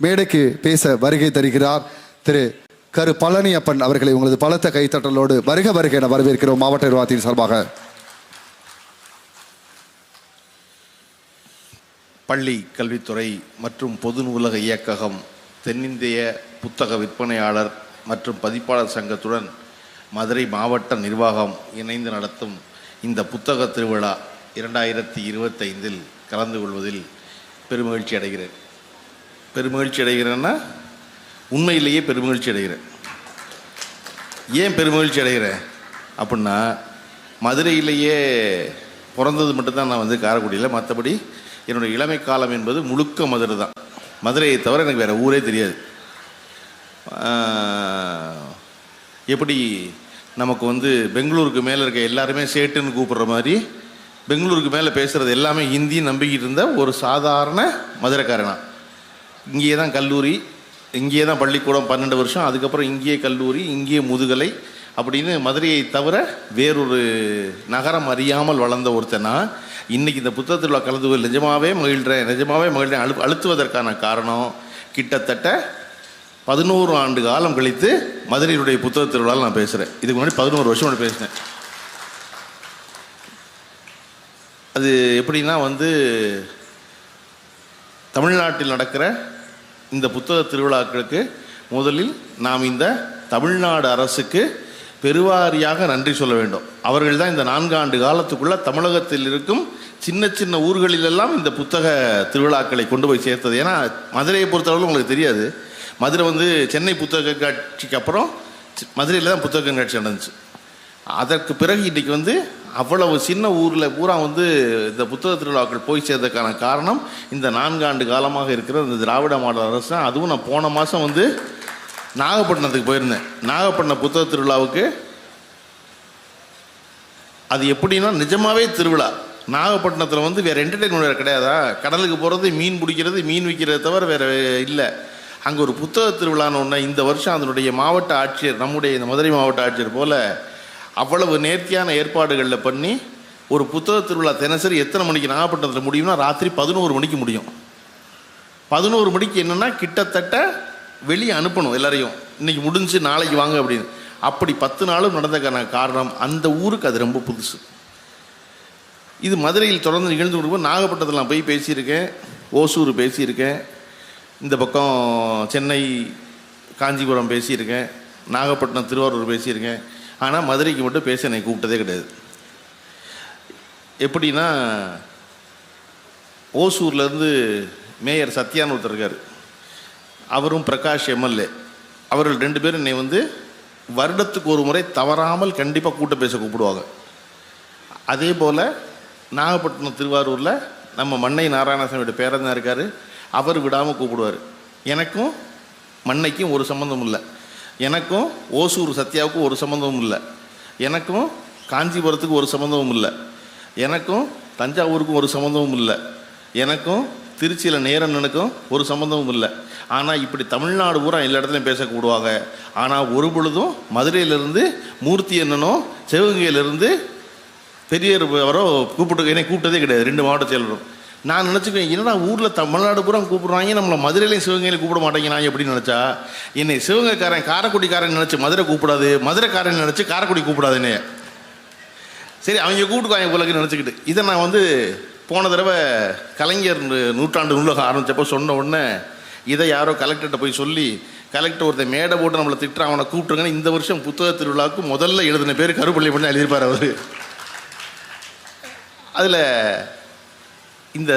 மேடைக்கு பேச வருகை தருகிறார் திரு கரு பழனியப்பன் அவர்களை உங்களது பலத்த கைத்தட்டலோடு வருக வருக என வரவேற்கிறோம் மாவட்ட நிர்வாகத்தின் சார்பாக. பள்ளி கல்வித்துறை மற்றும் பொது நூலக இயக்ககம், தென்னிந்திய புத்தக விற்பனையாளர் மற்றும் பதிப்பாளர் சங்கத்துடன் மதுரை மாவட்ட நிர்வாகம் இணைந்து நடத்தும் இந்த புத்தக திருவிழா 2025 கலந்து கொள்வதில் பெருமகிழ்ச்சி அடைகிறேன். பெருமகிழ்ச்சி அடைகிறேன்னா உண்மையிலேயே பெருமகிழ்ச்சி அடைகிறேன். ஏன் பெருமகிழ்ச்சி அடைகிறேன் அப்படின்னா, மதுரையிலேயே பிறந்தது மட்டும்தான் நான் வந்து காரைக்குடியில். மற்றபடி என்னுடைய இளமை காலம் என்பது முழுக்க மதுரை தான். மதுரையை தவிர எனக்கு வேறு ஊரே தெரியாது. எப்படி நமக்கு வந்து பெங்களூருக்கு மேலே இருக்க எல்லாருமே சேட்டுன்னு கூப்பிட்ற மாதிரி பெங்களூருக்கு மேலே பேசுகிறது எல்லாமே ஹிந்தி நம்பிக்கிட்டு இருந்த ஒரு சாதாரண மதுரைக்காரனா. இங்கேயே தான் கல்லூரி, இங்கேயே தான் பள்ளிக்கூடம் 12 வருஷம், அதுக்கப்புறம் இங்கேயே கல்லூரி, இங்கேயே முதுகலை அப்படின்னு மதுரையை தவிர வேறொரு நகரம் அறியாமல் வளர்ந்த ஒருத்தனா இன்றைக்கி இந்த புத்தக திருவிழா கலந்து கொள்ள நிஜமாகவே மகிழ்கிறேன். அழுத்துவதற்கான காரணம், கிட்டத்தட்ட 11 ஆண்டு காலம் கழித்து மதுரையினுடைய புத்தக திருவிழாவில் நான் பேசுகிறேன். இதுக்கு முன்னாடி 11 வருஷம் முன்னாடி பேசினேன். அது எப்படின்னா வந்து தமிழ்நாட்டில் நடக்கிற இந்த புத்தக திருவிழாக்களுக்கு முதலில் நாம் இந்த தமிழ்நாடு அரசுக்கு பெருவாரியாக நன்றி சொல்ல வேண்டும். அவர்கள் தான் இந்த 4 ஆண்டு காலத்துக்குள்ள தமிழகத்தில் இருக்கும் சின்ன சின்ன ஊர்களிலெல்லாம் இந்த புத்தக திருவிழாக்களை கொண்டு போய் சேர்த்தது. ஏன்னா மதுரையை பொறுத்தளவு உங்களுக்கு தெரியாது, மதுரை வந்து சென்னை புத்தக கண்காட்சிக்கு அப்புறம் மதுரையில் தான் புத்தக கண்காட்சி நடந்துச்சு. அதற்கு பிறகு இன்றைக்கி வந்து அவ்வளவு சின்ன ஊரில் பூரா வந்து இந்த புத்தக திருவிழாக்கள் போய் சேர்ந்ததுக்கான காரணம் இந்த 4 ஆண்டு காலமாக இருக்கிற இந்த திராவிட மாடல் அரசு. அதுவும் நான் போன மாதம் வந்து நாகப்பட்டினத்துக்கு போயிருந்தேன். நாகப்பட்டினம் புத்தக திருவிழாவுக்கு அது எப்படின்னா நிஜமாகவே திருவிழா. நாகப்பட்டினத்தில் வந்து வேறு என்டர்டெயின்மெண்ட் வேறு கிடையாதா? கடலுக்கு போகிறது, மீன் பிடிக்கிறது, மீன் விற்கிறத தவிர வேறு இல்லை. அங்கே ஒரு புத்தக திருவிழான்னு ஒன்று இந்த வருஷம் அதனுடைய மாவட்ட ஆட்சியர், நம்முடைய இந்த மதுரை மாவட்ட ஆட்சியர் போல் அவ்வளவு நேர்த்தியான ஏற்பாடுகளில் பண்ணி ஒரு புத்தக திருவிழா தினசரி எத்தனை மணிக்கு நாகப்பட்டினத்தில் முடியும்னா ராத்திரி 11 மணிக்கு முடியும். 11 மணிக்கு என்னென்னா கிட்டத்தட்ட வெளியே அனுப்பணும் எல்லாரையும், இன்றைக்கி முடிஞ்சு நாளைக்கு வாங்க அப்படின்னு. அப்படி 10 நாளும் நடந்ததுக்கான காரணம் அந்த ஊருக்கு அது ரொம்ப புதுசு. இது மதுரையில் தொடர்ந்து நிகழ்ந்து கொடுக்கும்போது நாகப்பட்டினத்தில் நான் போய் பேசியிருக்கேன், ஓசூர் பேசியிருக்கேன், இந்த பக்கம் சென்னை காஞ்சிபுரம் பேசியிருக்கேன், நாகப்பட்டினம் திருவாரூர் பேசியிருக்கேன். ஆனால் மதுரைக்கு மட்டும் பேச என்னை கூப்பிட்டதே கிடையாது. எப்படின்னா, ஓசூர்லேருந்து மேயர் சத்யான்னு ஒருத்தர் இருக்கார், அவரும் பிரகாஷ் எம்எல்ஏ, அவர்கள் 2 பேரும் என்னை வந்து வருடத்துக்கு ஒரு முறை தவறாமல் கண்டிப்பாக கூட்ட பேச கூப்பிடுவாங்க. அதே போல் நாகப்பட்டினம் திருவாரூரில் நம்ம மண்ணை நாராயணசாமியோட பேரன் இருக்கார், அவர் விடாமல் கூப்பிடுவார். எனக்கும் மண்ணைக்கும் ஒரு சம்மந்தம் இல்லை, எனக்கும் ஓசூர் சத்யாவுக்கும் ஒரு சம்மந்தமும் இல்லை, எனக்கும் காஞ்சிபுரத்துக்கு ஒரு சம்மந்தமும் இல்லை, எனக்கும் தஞ்சாவூருக்கும் ஒரு சம்மந்தமும் இல்லை, எனக்கும் திருச்சியில் நேரண்ணனுக்கும் ஒரு சம்மந்தமும் இல்லை. ஆனால் இப்படி தமிழ்நாடு பூரா எல்லா இடத்துலையும் பேச கூடுவாங்க. ஆனால் ஒரு பொழுதும் மதுரையிலேருந்து மூர்த்தி அண்ணனோ சிவகங்கையிலேருந்து பெரியவரோ என்னை கூப்பிட்டதே கிடையாது, 2 மாவட்ட செயலரும். நான் நினச்சிக்குவேன், என்னடா ஊரில் தமிழ்நாடு பூரா கூப்பிட்றாங்க, நம்மளை மதுரையிலையும் சிவகங்கையில் கூப்பிட மாட்டேங்கிறாங்க நான் எப்படின்னு நினச்சா, என்னை சிவகங்கைக்காரன் காரைக்குடிக்காரன் நினச்சி மதுரை கூப்பிடாது, மதுரைக்காரன் நினச்சி காரைக்குடி கூப்பிடாதுன்னே. சரி, அவங்க கூப்பிட்டுக்குவாங்க போலக்கு நினச்சிக்கிட்டு. இதை நான் வந்து போன தடவை கலைஞர் 100ஆண்டு நூலகம் ஆரம்பித்தப்போ சொன்ன உடனே இதை யாரோ கலெக்டர்கிட்ட போய் சொல்லி, கலெக்டர் ஒருத்தர் மேடை போட்டு நம்மளை திட்டுறான், அவனை கூப்பிட்டுருங்கன்னு இந்த வருஷம் புத்தக திருவிழாவுக்கு முதல்ல எழுதின பேர் கருப்பள்ளி பண்ணி எழுதியிருப்பார் அவர். அதில் இந்த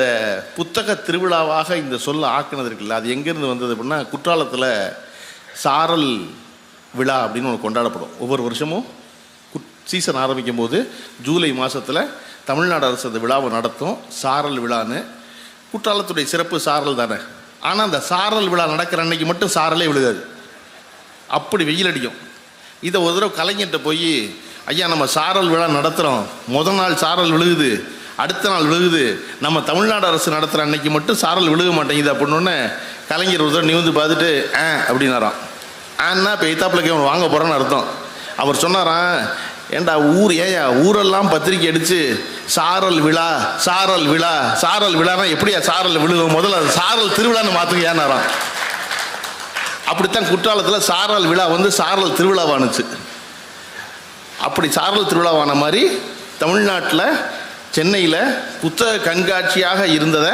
புத்தக திருவிழாவாக இந்த சொல்ல ஆக்குனது இருக்குல்ல, அது எங்கேருந்து வந்தது அப்படின்னா, குற்றாலத்தில் சாரல் விழா அப்படின்னு ஒன்று கொண்டாடப்படும். ஒவ்வொரு வருஷமும் சீசன் ஆரம்பிக்கும் போது ஜூலை மாதத்தில் தமிழ்நாடு அரசு அந்த விழாவை நடத்தும், சாரல் விழான்னு. குற்றாலத்துடைய சிறப்பு சாரல் தானே. ஆனால் அந்த சாரல் விழா நடக்கிற அன்னைக்கு மட்டும் சாரலே விழுகாது, அப்படி வெயில் அடிக்கும். இதை ஒரு தடவை கலைஞர்கிட்ட போய், ஐயா நம்ம சாரல் விழா நடத்துகிறோம், முதல் நாள் சாரல் விழுகுது, அடுத்த நாள் விழுகுது, நம்ம தமிழ்நாடு அரசு நடத்துகிற அன்னைக்கு மட்டும் சாரல் விழுக மாட்டேங்குது அப்படின்னோடனே கலைஞர் ஒரு தடவை நிமிந்து பார்த்துட்டு அப்படின்னாராம். ஆனா இப்போ எத்தாப்பில் அவன் வாங்க போகிறான்னு அர்த்தம். அவர் சொன்னாராம், ஏண்டா ஊரெல்லாம் பத்திரிக்கை அடித்து சாரல் விழா சாரல் விழா சாரல் விழானா எப்படியா சாரல் விழுகும், முதல்ல அது சாரல் திருவிழான்னு மாற்றுங்க ஏன்னாராம். அப்படித்தான் குற்றாலத்தில் சாரல் விழா வந்து சாரல் திருவிழாவானுச்சு. அப்படி சாரல் திருவிழாவான மாதிரி தமிழ்நாட்டில் சென்னையில் புத்தக கண்காட்சியாக இருந்ததை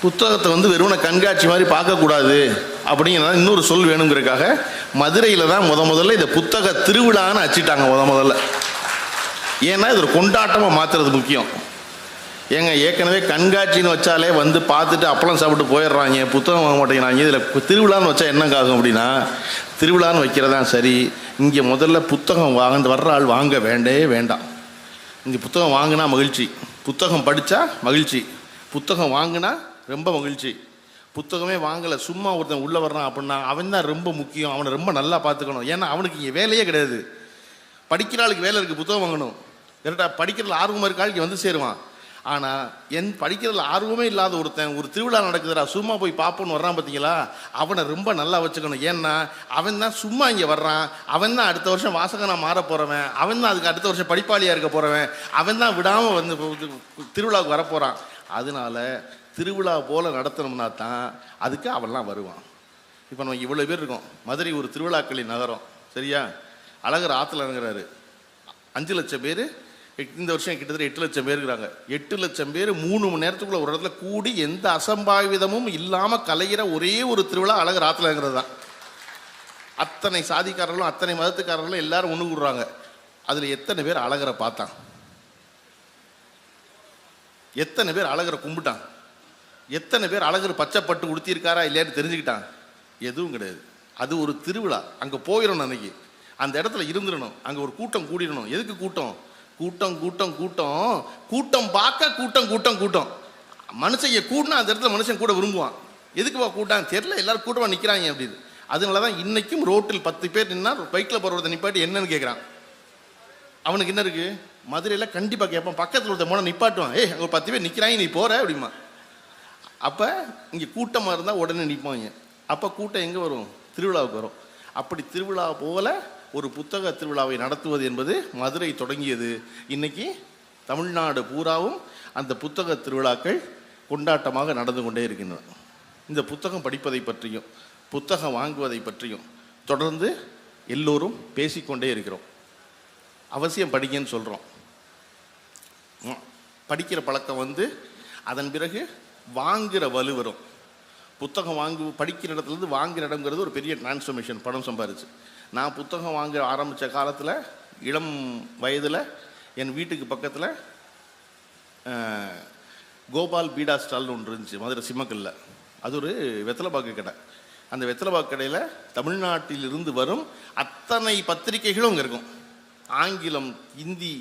புத்தகத்தை வந்து வெறும் கண்காட்சி மாதிரி பார்க்கக்கூடாது அப்படிங்கிறத இன்னொரு சொல் வேணுங்கிறதுக்காக மதுரையில் தான் முதல்ல இந்த புத்தக திருவிழான்னு அச்சிட்டாங்க முதல்ல. ஏன்னா இது ஒரு கொண்டாட்டமாக மாற்றுறது முக்கியம். ஏங்க ஏற்கனவே கண்காட்சின்னு வச்சாலே வந்து பார்த்துட்டு அப்பளம் சாப்பிட்டு போயிடுறாங்க, புத்தகம் வாங்க மாட்டேங்கிறாங்க. இதில் திருவிழான்னு வச்சா என்னங்க ஆகும் அப்படின்னா, திருவிழான்னு வைக்கிறதான் சரி. இங்கே முதல்ல புத்தகம் வர்ற ஆள் வாங்க வேண்டாம். இங்கே புத்தகம் வாங்கினா மகிழ்ச்சி, புத்தகம் படித்தா மகிழ்ச்சி, புத்தகம் வாங்கினா ரொம்ப மகிழ்ச்சி. புத்தகமே வாங்கலை சும்மா ஒருத்தன் உள்ளே வர்றான் அப்படின்னா அவன் தான் ரொம்ப முக்கியம், அவனை ரொம்ப நல்லா பார்த்துக்கணும். ஏன்னா அவனுக்கு இங்கே வேலையே கிடையாது. படிக்கிற ஆளுக்கு வேலை இருக்குது, புத்தகம் வாங்கணும். கரெக்டாக படிக்கிறதுல ஆர்வமாக இருக்க ஆளுக்கு வந்து சேருவான். ஆனால் படிக்கிறதுல ஆர்வமே இல்லாத ஒருத்தன் ஒரு திருவிழா நடக்குதுடா சும்மா போய் பார்ப்போன்னு வர்றான் பார்த்தீங்களா, அவனை ரொம்ப நல்லா வச்சுக்கணும். ஏன்னா அவன் தான் சும்மா இங்கே வர்றான், அவன் தான் அடுத்த வருஷம் வாசகனாக மாற போகிறவன், அவன் தான் அதுக்கு அடுத்த வருஷம் படிப்பாளியாக இருக்க போகிறவன், அவன் தான் விடாமல் வந்து திருவிழாவுக்கு வரப்போகிறான். அதனால திருவிழா போல் நடத்தணும்னா தான் அதுக்கு அவன்லாம் வருவான். இப்போ நம்ம இவ்வளோ பேர் இருக்கோம், மதுரை ஒரு திருவிழாக்களின் நகரம், சரியா? அழகர் ஆற்றுல இறங்குறாரு, 5 லட்சம் பேர், இந்த வருஷம் கிட்டத்தட்ட 8 லட்சம் பேர் இருக்கிறாங்க. 8 லட்சம் பேர் 3 மணி நேரத்துக்குள்ள ஒரு இடத்துல கூடி எந்த அசம்பாவிதமும் இல்லாமல் கலைகிற ஒரே ஒரு திருவிழா அழகர் ஆற்றுல இறங்குறது தான். அத்தனை சாதிக்காரர்களும் அத்தனை மதத்துக்காரர்களும் எல்லாரும் ஒன்று கூடுறாங்க. அதில் எத்தனை பேர் அழகரை பார்த்தான்? எத்தனை பேர் அழகரை கும்பிட்டான்? எத்தனை பேர் அழகர் பச்சைப்பட்டு உடுத்தியிருக்காரா இல்லையான்னு தெரிஞ்சுக்கிட்டான்? எதுவும் கிடையாது. அது ஒரு திருவிழா, அங்கே போயிடணும், அன்னைக்கு அந்த இடத்துல இருந்துடணும், அங்கே ஒரு கூட்டம் கூடிடணும். எதுக்கு கூட்டம்? கூட்டம் கூட்டம் கூட்டம் கூட்டம் பார்க்க கூட்டம் கூட்டம் கூட்டம். மனுஷன் கூட்டினா அந்த இடத்துல மனுஷன் கூட விரும்புவான். எதுக்குவா கூட்டம் தெரியல, எல்லாரும் கூட்டமாக நிற்கிறாங்க அப்படின்னு. அதனால தான் இன்னைக்கும் ரோட்டில் 10 பேர் நின்னா பைக்கில் போகிறத நிப்பாட்டி என்னன்னு கேட்குறான். அவனுக்கு என்ன இருக்குது? மதுரையில் கண்டிப்பாக கேட்பான், பக்கத்தில் ஒருத்த போனால் நிப்பாட்டுவான், அங்கே ஒரு 10 பேர் நிற்கிறாங்க நீ போகிற அப்படிமா. அப்போ இங்கே கூட்டமாக இருந்தால் உடனே நிற்பாங்க. அப்போ கூட்டம் எங்கே வரும்? திருவிழாவுக்கு வரும். அப்படி திருவிழா போல ஒரு புத்தக திருவிழாவை நடத்துவது என்பது மதுரை தொடங்கியது. இன்னைக்கு தமிழ்நாடு பூராவும் அந்த புத்தக திருவிழாக்கள் கொண்டாட்டமாக நடந்து கொண்டே இருக்கின்றன. இந்த புத்தகம் படிப்பதை பற்றியும் புத்தகம் வாங்குவதை பற்றியும் தொடர்ந்து எல்லோரும் பேசிக்கொண்டே இருக்கிறோம். அவசியம் படிங்கன்னு சொல்கிறோம். படிக்கிற பழக்கம் வந்து அதன் பிறகு வாங்குகிற வலு வரும். புத்தகம் படிக்கிற இடத்துலேருந்து வாங்குகிற இடம்ங்கிறது ஒரு பெரிய டிரான்ஸ்ஃபர்மேஷன், பணம் சம்பாரிச்சு. நான் புத்தகம் வாங்க ஆரம்பித்த காலத்தில் இளம் வயதில் என் வீட்டுக்கு பக்கத்தில் கோபால் பீடா ஸ்டால்னு ஒன்று இருந்துச்சு மதுரை சிம்மக்கல்ல. அது ஒரு வெத்தலைப்பாக்கு கடை. அந்த வெத்தலைப்பாக்கு கடையில் தமிழ்நாட்டிலிருந்து வரும் அத்தனை பத்திரிகைகளும் அங்கே இருக்கும். ஆங்கிலம், ஹிந்தி,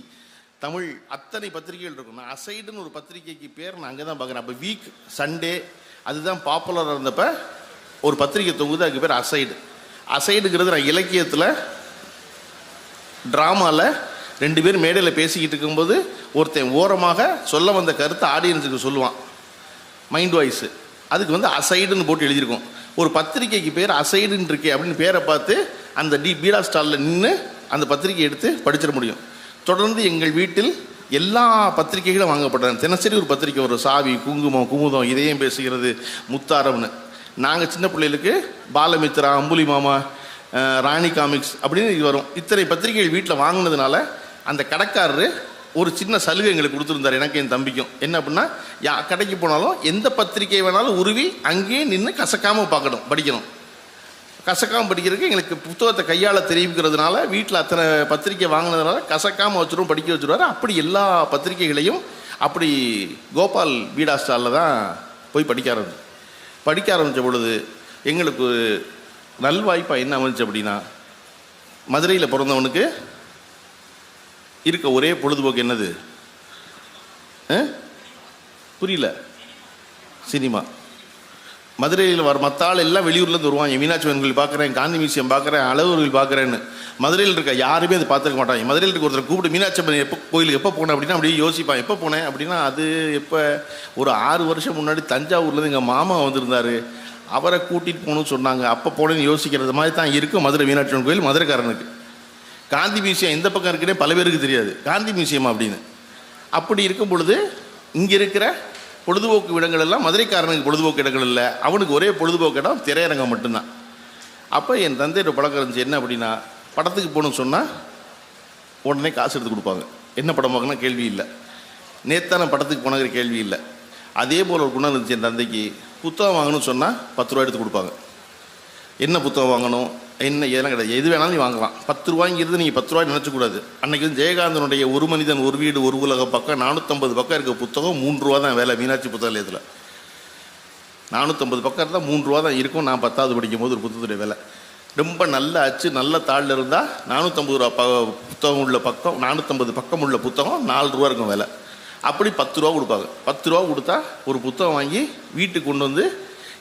தமிழ் அத்தனை பத்திரிகைகள் இருக்கும். நான் அசைடுன்னு ஒரு பத்திரிகைக்கு பேர் நான் அங்கே தான் பார்க்குறேன். அப்போ வீக் சண்டே அதுதான் பாப்புலராக இருந்தப்போ ஒரு பத்திரிகை தொங்குது, அதுக்கு பேர் அசைடு. அசைடுங்கிறது நான் இலக்கியத்தில் ட்ராமாவில் 2 பேர் மேடையில் பேசிக்கிட்டு இருக்கும்போது ஒருத்தன் ஓரமாக சொல்ல வந்த கருத்தை ஆடியன்ஸுக்கு சொல்லுவான், மைண்ட் வாய்ஸு. அதுக்கு வந்து அசைடுன்னு போட்டு எழுதியிருக்கோம். ஒரு பத்திரிகைக்கு பேர் அசைடுன்னு இருக்கே அப்படின்னு பேரை பார்த்து அந்த பீடா ஸ்டாலில் நின்று அந்த பத்திரிகை எடுத்து படிச்சிட முடியும். தொடர்ந்து எங்கள் வீட்டில் எல்லா பத்திரிகைகளும் வாங்கப்பட்டன. தினசரி ஒரு பத்திரிகை வரும், சாவி, குங்குமம், குமுதம், இதயம் பேசுகிறது, முத்தாரம்னு. நாங்கள் சின்ன பிள்ளைகளுக்கு பாலமித்ரா, அம்புலி மாமா, ராணி காமிக்ஸ் அப்படின்னு இது வரும். இத்தனை பத்திரிகைகள் வீட்டில் வாங்கினதுனால அந்த கடைக்காரரு ஒரு சின்ன சலுகை எங்களுக்கு கொடுத்துருந்தார், எனக்கு என் தம்பிக்கும். என்ன அப்படின்னா, கடைக்கு போனாலும் எந்த பத்திரிகை வேணாலும் உருவி அங்கேயே நின்று கசக்காமல் பார்க்கணும், படிக்கணும். கசக்காமல் படிக்கிறதுக்கு எங்களுக்கு புத்தகத்தை கையால் தெரிவிக்கிறதுனால வீட்டில் அத்தனை பத்திரிக்கை வாங்கினதுனால கசக்காமல் வச்சுருவோம், படிக்க வச்சுருவாரு. அப்படி எல்லா பத்திரிகைகளையும் அப்படி கோபால் பீடா ஸ்டாலில் தான் போய் படிக்க ஆரம்பித்த பொழுது எங்களுக்கு நல்வாய்ப்பாக என்ன அமைஞ்சு அப்படின்னா, மதுரையில் பிறந்தவனுக்கு இருக்க ஒரே பொழுதுபோக்கு என்னது? புரியல? சினிமா. மதுரையில் மற்ற ஆள் எல்லாம் வெளியூர்லேருந்து வருவாங்க. மீனாட்சி அம்மன் கோயில் பார்க்குறேன், காந்தி மியூசியம் பார்க்குறேன், அழகர் கோயில் பார்க்குறேன்னு. மதுரையில் இருக்க யாருமே அதை பார்த்துக்க மாட்டாங்க. மதுரையில் இருக்க ஒருத்தர் கூப்பிட்டு மீனாட்சி அம்மன் கோயிலுக்கு எப்போ போனேன் அப்படின்னா அப்படியே யோசிப்பான். எப்போ போனேன் அப்படின்னா அது எப்போ ஒரு 6 வருஷம் முன்னாடி தஞ்சாவூர்லேருந்து எங்கள் மாமா வந்திருந்தார், அவரை கூட்டிகிட்டு போகணும்னு சொன்னாங்க, அப்போ போனேன்னு யோசிக்கிறது மாதிரி தான் இருக்கும் மதுரை மீனாட்சி அம்மன் கோயில் மதுரைக்காரனுக்கு. காந்தி மியூசியம் எந்த பக்கம் இருக்குன்னே பல பேருக்கு தெரியாது, காந்தி மியூசியம் அப்படின்னு. அப்படி இருக்கும் பொழுது இங்கே இருக்கிற பொழுதுபோக்கு இடங்கள் எல்லாம் மதுரைக்காரனுக்கு பொழுதுபோக்கு இடங்கள் இல்லை. அவனுக்கு ஒரே பொழுதுபோக்கு இடம் திரையரங்கம் மட்டும்தான். அப்போ என் தந்தையோட பழக்கம் இருந்துச்சு. என்ன அப்படின்னா, படத்துக்கு போகணும்னு சொன்னால் உடனே காசு எடுத்து கொடுப்பாங்க. என்ன படம் பார்க்கணும் கேள்வி இல்லை, நேத்தான படத்துக்கு போனங்கிற கேள்வி இல்லை. அதே போல் ஒரு குணம் இருந்துச்சு என் தந்தைக்கு. புத்தகம் வாங்கணும்னு சொன்னால் 10 ரூபா எடுத்து கொடுப்பாங்க. என்ன புத்தகம் வாங்கணும் என்ன எதெல்லாம் கிடையாது, எது வேணாலும் நீ வாங்கலாம். 10 ரூபாய்ங்கிறது நீங்கள் 10 ரூபாய் நினச்சக்கூடாது. அன்றைக்கி வந்து ஜெயகாந்தனுடைய ஒரு மனிதன் ஒரு வீடு ஒரு உலக பக்கம் 450 பக்கம் இருக்க புத்தகம் 3 ரூபா தான் விலை. மீனாட்சி புத்தகத்தில் 450 பக்கம் இருந்தால் 3 ரூபா தான் இருக்கும். நான் 10வது படிக்கும் போது ஒரு புத்தகத்துடைய விலை ரொம்ப நல்ல அச்சு நல்ல தாளில் இருந்தால் 450 ரூபா புத்தகம் உள்ள பக்கம் 450 பக்கம் உள்ள புத்தகம் 4 ரூபா இருக்கும் விலை. அப்படி 10 ரூபா கொடுப்பாங்க. 10 ரூபா கொடுத்தா ஒரு புத்தகம் வாங்கி வீட்டுக்கு கொண்டு வந்து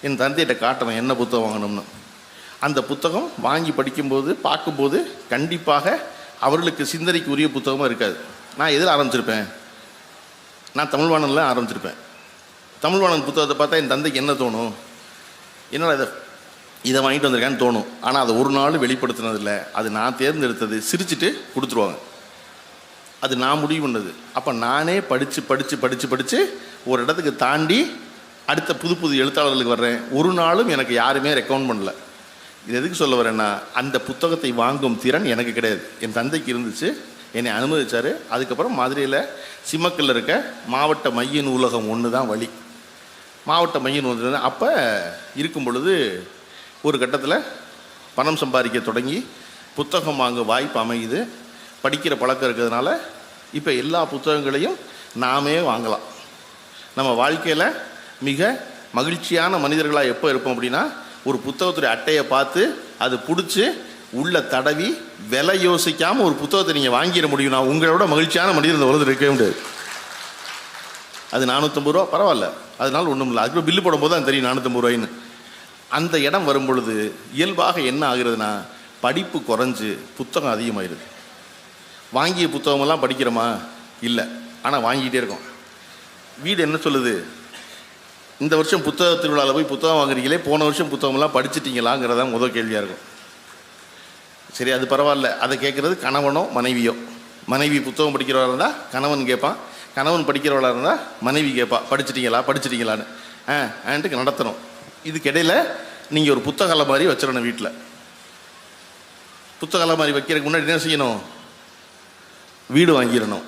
என் தந்தையிட்ட காட்டணும் என்ன புத்தகம் வாங்கணும்னு. அந்த புத்தகம் வாங்கி படிக்கும்போது பார்க்கும்போது கண்டிப்பாக அவர்களுக்கு சிந்தனைக்கு உரிய புத்தகமாக இருக்காது. நான் எதில் ஆரம்பிச்சிருப்பேன், நான் தமிழ்வாணனில் ஆரம்பிச்சிருப்பேன். தமிழ்வாணன் புத்தகத்தை பார்த்தா என் தந்தைக்கு என்ன தோணும், என்னடா இதை வாங்கிட்டு வந்திருக்கேன்னு தோணும். ஆனால் அதை ஒரு நாள் வெளிப்படுத்தினதில்லை. அது நான் தேர்ந்தெடுத்தது. சிரிச்சுட்டு கொடுத்துருவாங்க. அது நான் முடிவு பண்ணது. அப்போ நானே படித்து ஒரு இடத்துக்கு தாண்டி அடுத்த புது புது எழுத்தாளர்களுக்கு வர்றேன். ஒரு நாளும் எனக்கு யாருமே ரெக்கமெண்ட் பண்ணல. இது எதுக்கு சொல்ல வரேன்னா, அந்த புத்தகத்தை வாங்கும் திறன் எனக்கு கிடையாது. என் தந்தைக்கு இருந்துச்சு, என்னை அனுமதிச்சார். அதுக்கப்புறம் மதுரையில் சிம்மக்கல்ல இருக்க மாவட்ட மைய நூலகம் ஒன்று தான் வழி. மாவட்ட மைய நூலகம் அப்போ இருக்கும் பொழுது ஒரு கட்டத்தில் பணம் சம்பாதிக்க தொடங்கி புத்தகம் வாங்க வாய்ப்பு அமையுது. படிக்கிற பழக்கம் இருக்கிறதுனால இப்போ எல்லா புத்தகங்களையும் நாமே வாங்கலாம். நம்ம வாழ்க்கையில் மிக மகிழ்ச்சியான மனிதர்களாக எப்போ இருப்போம் அப்படின்னா, ஒரு புத்தகத்துடைய அட்டையை பார்த்து அது பிடிச்சி உள்ள தடவி விலை யோசிக்காமல் ஒரு புத்தகத்தை நீங்கள் வாங்கிட முடியும். நான் உங்களோட மகிழ்ச்சியான மனிதர் இந்த உலகத்தில் இருக்கவே முடியாது. அது 450 ரூபா பரவாயில்ல, அதனால ஒன்றும் இல்லை. அதுக்கு பில்லு போடும்போது தான் தெரியும் 450 ரூபாயின்னு. அந்த இடம் வரும் பொழுது இயல்பாக என்ன ஆகுறதுனா, படிப்பு குறைஞ்சு புத்தகம் அதிகமாகிடுது. வாங்கிய புத்தகமெல்லாம் படிக்கிறோமா இல்லை, ஆனால் வாங்கிக்கிட்டே இருக்கோம். வீடு என்ன சொல்லுது, இந்த வருஷம் புத்தக திருவிழாவில் போய் புத்தகம் வாங்குறீங்களே, போன வருஷம் புத்தகமெல்லாம் படிச்சிட்டிங்களாங்கிறதான் முதல் கேள்வியாக இருக்கும். சரி, அது பரவாயில்ல. அதை கேட்குறது கணவனோ மனைவியோ. மனைவி புத்தகம் படிக்கிறவளாக இருந்தால் கணவன் கேட்பான், கணவன் படிக்கிறவளாக இருந்தால் மனைவி கேட்பா, படிச்சிட்டிங்களான்னு ஆன்ட்டுக்கு நடத்தணும். இதுக்கிடையில் நீங்கள் ஒரு புத்தகம் மாதிரி வச்சிடணும். வீட்டில் புத்தகம் மாதிரி வைக்கிறதுக்கு முன்னாடி என்ன செய்யணும், வீடு வாங்கிடணும்.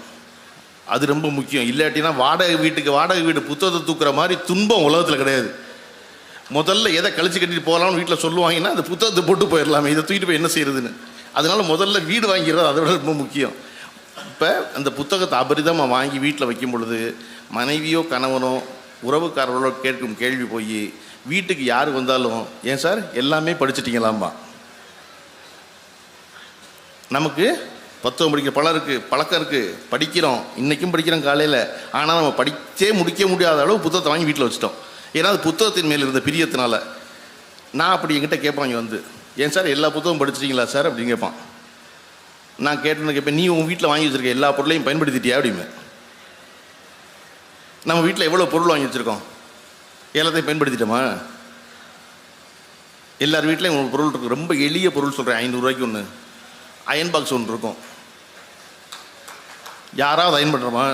அது ரொம்ப முக்கியம். இல்லாட்டினா வாடகை வீடு புத்தகத்தை தூக்குற மாதிரி துன்பம் உலகத்தில் கிடையாது. முதல்ல எதை கழிச்சு கட்டிட்டு போகலாம்னு வீட்டில் சொல்லுவாங்கன்னா அந்த புத்தகத்தை போட்டு போயிடலாமே, இதை தூக்கிட்டு போய் என்ன செய்யறதுன்னு. அதனால முதல்ல வீடு வாங்கிறது அதை விட ரொம்ப முக்கியம். இப்போ அந்த புத்தகத்தை அபரிதமாக வாங்கி வீட்டில் வைக்கும் பொழுது மனைவியோ கணவனோ உறவுக்காரர்களோ கேட்கும் கேள்வி போய் வீட்டுக்கு யார் வந்தாலும், ஏன் சார் எல்லாமே படிச்சிட்டிங்களாம்பா. நமக்கு புத்தகம் படிக்கிற பழக்கம் இருக்குது, படிக்கிறோம், இன்றைக்கும் படிக்கிறோம் காலையில். ஆனால் நம்ம படித்தே முடிக்க முடியாத அளவு புத்தகத்தை வாங்கி வீட்டில் வச்சுட்டோம். ஏன்னா அது புத்தகத்தின் மேல் இருந்த பிரியத்தினால. நான் அப்படி என்கிட்ட கேட்பாங்க வந்து, ஏன் சார் எல்லா புத்தகம் படிச்சிட்டிங்களா சார் அப்படின்னு கேட்பான். நான் கேட்பேன், நீ உங்கள் வீட்டில் வாங்கி வச்சுருக்க எல்லா பொருளையும் பயன்படுத்திட்டியா அப்படிமே. நம்ம வீட்டில் எவ்வளோ பொருள் வாங்கி வச்சுருக்கோம், எல்லாத்தையும் பயன்படுத்திட்டோமா? எல்லார் வீட்லேயும் ஒரு பொருள் இருக்கும். ரொம்ப எளிய பொருள் சொல்கிறேன், 500 ரூபாய்க்கு ஒன்று அயன் பாக்ஸ் ஒன்று இருக்கும். யாராவது அயன் பண்ணுறோமா?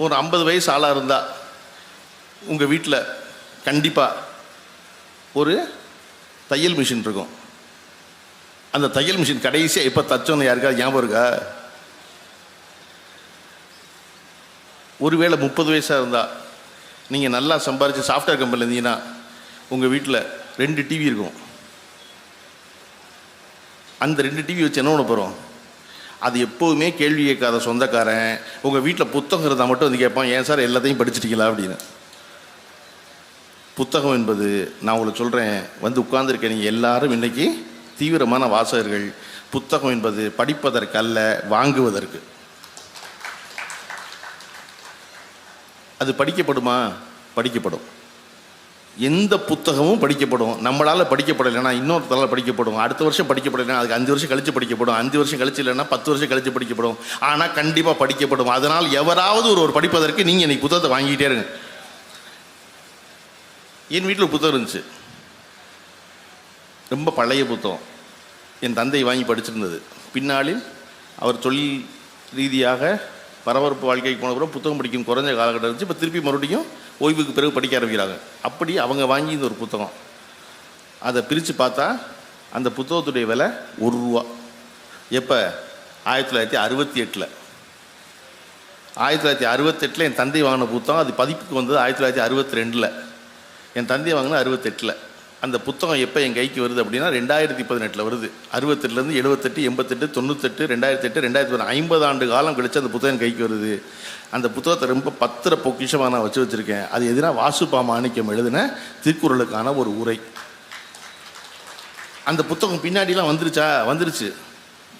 ஒரு 50 வயசு ஆளாக இருந்தால் உங்கள் வீட்டில் கண்டிப்பாக ஒரு தையல் மிஷின் இருக்கும். அந்த தையல் மிஷின் கடைசியாக எப்போ தச்சோன்னு யாருக்காவது ஞாபகம் இருக்கா? ஒருவேளை 30 வயசாக இருந்தால் நீங்கள் நல்லா சம்பாரித்து சாஃப்ட்வேர் கம்பெனியில் இருந்தீங்கன்னா உங்கள் வீட்டில் 2 டிவி இருக்கும். அந்த 2 டிவி வச்சு என்ன பண்ண போகிறோம்? அது எப்போதுமே கேள்வி கேட்காத சொந்தக்காரன் உங்கள் வீட்டில் புத்தகம் இருந்தால் மட்டும் வந்து கேட்பான், ஏன் சார் எல்லாத்தையும் படிச்சிட்டிங்களா அப்படின்னு. புத்தகம் என்பது நான் உங்களுக்கு சொல்கிறேன், வந்து உட்கார்ந்துருக்க நீங்கள் எல்லாரும் இன்றைக்கி தீவிரமான வாசகர்கள். புத்தகம் என்பது படிப்பதற்கு அல்ல, வாங்குவதற்கு. அது படிக்கப்படுமா? படிக்கப்படும். எந்த புத்தகமும் படிக்கப்படும். நம்மளால் படிக்கப்படலைன்னா இன்னொருத்தரால் படிக்கப்படும். அடுத்த வருஷம் படிக்கப்படலைன்னா அதுக்கு 5 வருஷம் கழித்து படிக்கப்படும். 5 வருஷம் கழிச்சு இல்லைன்னா 10 வருஷம் கழித்து படிக்கப்படும். ஆனால் கண்டிப்பாக படிக்கப்படும். அதனால் எவராவது ஒரு படிப்பதற்கு நீங்கள் இன்றைக்கி புத்தகத்தை வாங்கிக்கிட்டே இருங்க. என் வீட்டில் புத்தகம் இருந்துச்சு, ரொம்ப பழைய புத்தகம். என் தந்தை வாங்கி படிச்சிருந்தது. பின்னாளில் அவர் தொழில் ரீதியாக பரபரப்பு வாழ்க்கைக்கு போன பிறகு புத்தகம் படிக்கும் குறைஞ்ச காலகட்டம் இருந்துச்சு. இப்போ திருப்பி மறுபடியும் ஓய்வுக்கு பிறகு படிக்க ஆரம்பிக்கிறாங்க. அப்படி அவங்க வாங்கி இந்த ஒரு புத்தகம், அதை பிரித்து பார்த்தா அந்த புத்தகத்துடைய விலை ₹1. எப்போ? 1968. 1968 என் தந்தை வாங்கின புத்தகம். அது பதிப்புக்கு வந்தது 1962. என் தந்தை வாங்கினது 68. அந்த புத்தகம் எப்போ என் கைக்கு வருது அப்படின்னா 2018 வருது. 68லேருந்து 78, 88, 98, 2008, 2011, 50 ஆண்டு காலம் கழிச்சு அந்த புத்தகம் கைக்கு வருது. அந்த புத்தகத்தை ரொம்ப பத்திர பொக்கிஷமாக நான் வச்சுருக்கேன். அது எதுனா வாசுபா மாணிக்கம் எழுதின திருக்குறளுக்கான ஒரு உரை. அந்த புத்தகம் பின்னாடிலாம் வந்துருச்சு.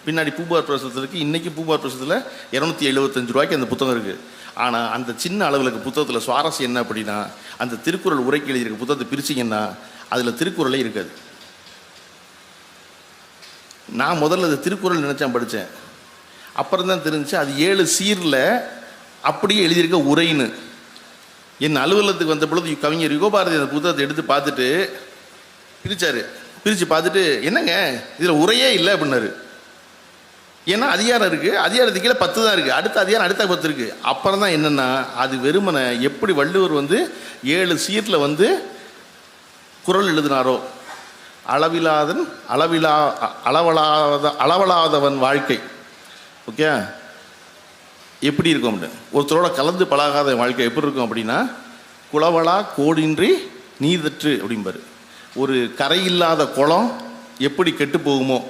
பின்னாடி பூபார் பிரசுரத்தில் இருக்குது. இன்றைக்கி பூபார் பிரசுரத்தில் ₹275 அந்த புத்தகம் இருக்குது. ஆனால் அந்த சின்ன அளவுக்கு புத்தகத்தில் சுவாரஸ்யம் என்ன அப்படின்னா, அந்த திருக்குறள் உரைக்கு எழுதியிருக்க புத்தகத்தை பிரிச்சிங்கன்னா அதில் திருக்குறளே இருக்காது. நான் முதல்ல அது திருக்குறள் நினச்சேன், படித்தேன். அப்புறம் தான் தெரிஞ்சிச்சு அது 7 சீரில் அப்படியே எழுதியிருக்க உரைன்னு. என் அலுவலகத்துக்கு வந்த பொழுது கவிஞர் யுகபாரதி அந்த புத்தகத்தை எடுத்து பார்த்துட்டு பிரித்து பார்த்துட்டு, என்னங்க இதில் உரையே இல்லை அப்படின்னாரு. ஏன்னா அதிகாரம் இருக்குது, அதிகாரத்துக்கு கீழே 10 தான் இருக்குது, அடுத்த அதிகாரம் அடுத்த 10 இருக்குது. அப்புறம் தான் என்னென்னா அது வெறுமனை எப்படி வள்ளுவர் 7 சீரில் குறள் எழுதினாரோ, அளவலாதவன் வாழ்க்கை. ஓகே, எப்படி இருக்கும் அப்படின்னு, ஒருத்தரோட கலந்து பழகாத வாழ்க்கை எப்படி இருக்கும் அப்படின்னா, குளவளா கோடின்றி நீர்தற்று அப்படிம்பாரு. ஒரு கரையில்லாத குளம் எப்படி கெட்டு போகுமோ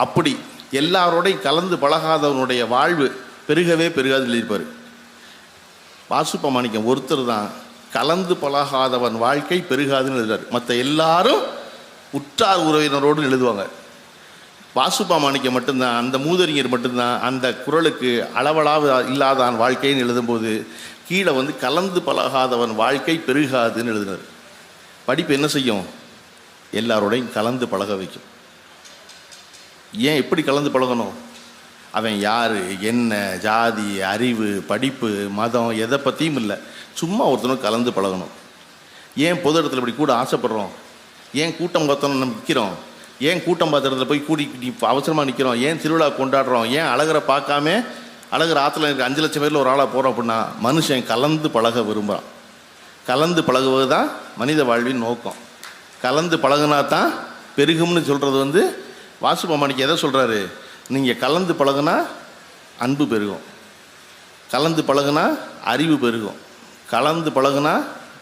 அப்படி எல்லாரோடையும் கலந்து பழகாதவனுடைய வாழ்வு பெருகவே பெருகாது எழுதியிருப்பார். வாசுபா மாணிக்கம் ஒருத்தர் தான் கலந்து பழகாதவன் வாழ்க்கை பெருகாதுன்னு எழுதுறாரு. மற்ற எல்லாரும் உற்றார் உறவினரோடு எழுதுவாங்க. வாசுபா மாணிக்கம் மட்டும்தான், அந்த மூதறிஞர் மட்டும்தான் அந்த குறளுக்கு இல்லாதான் வாழ்க்கைன்னு எழுதும்போது கீழே கலந்து பழகாதவன் வாழ்க்கை பெருகாதுன்னு எழுதினார். படிப்பு என்ன செய்யும்? எல்லாரோடையும் கலந்து பழக வைக்கும். ஏன் எப்படி கலந்து பழகணும்? அவன் யார், என்ன, ஜாதி, அறிவு, படிப்பு, மதம் எதை பற்றியும் இல்லை, சும்மா ஒருத்தனும் கலந்து பழகணும். ஏன் பொது இடத்துல இப்படி கூட ஆசைப்படுறோம்? ஏன் கூட்டம் பார்த்தோன்னு நம்ம நிற்கிறோம்? ஏன் கூட்டம் பார்த்த இடத்துல போய் கூடி அவசரமாக நிற்கிறோம்? ஏன் திருவிழா கொண்டாடுறோம்? ஏன் அழகரை பார்க்காம அழகர் ஆற்றுல இருக்க 5 லட்சம் பேரில் ஒரு ஆளாக போகிறோம் அப்படின்னா, மனுஷன் கலந்து பழக விரும்புகிறான். கலந்து பழகுவது தான் மனித வாழ்வின் நோக்கம். கலந்து பழகுனா தான் பெருகும்னு சொல்கிறது வாசுபா மாணிக்கம் எதை சொல்கிறாரு? நீங்கள் கலந்து பழகுனா அன்பு பெருகும், கலந்து பழகுனா அறிவு பெருகும், கலந்து பழகுனா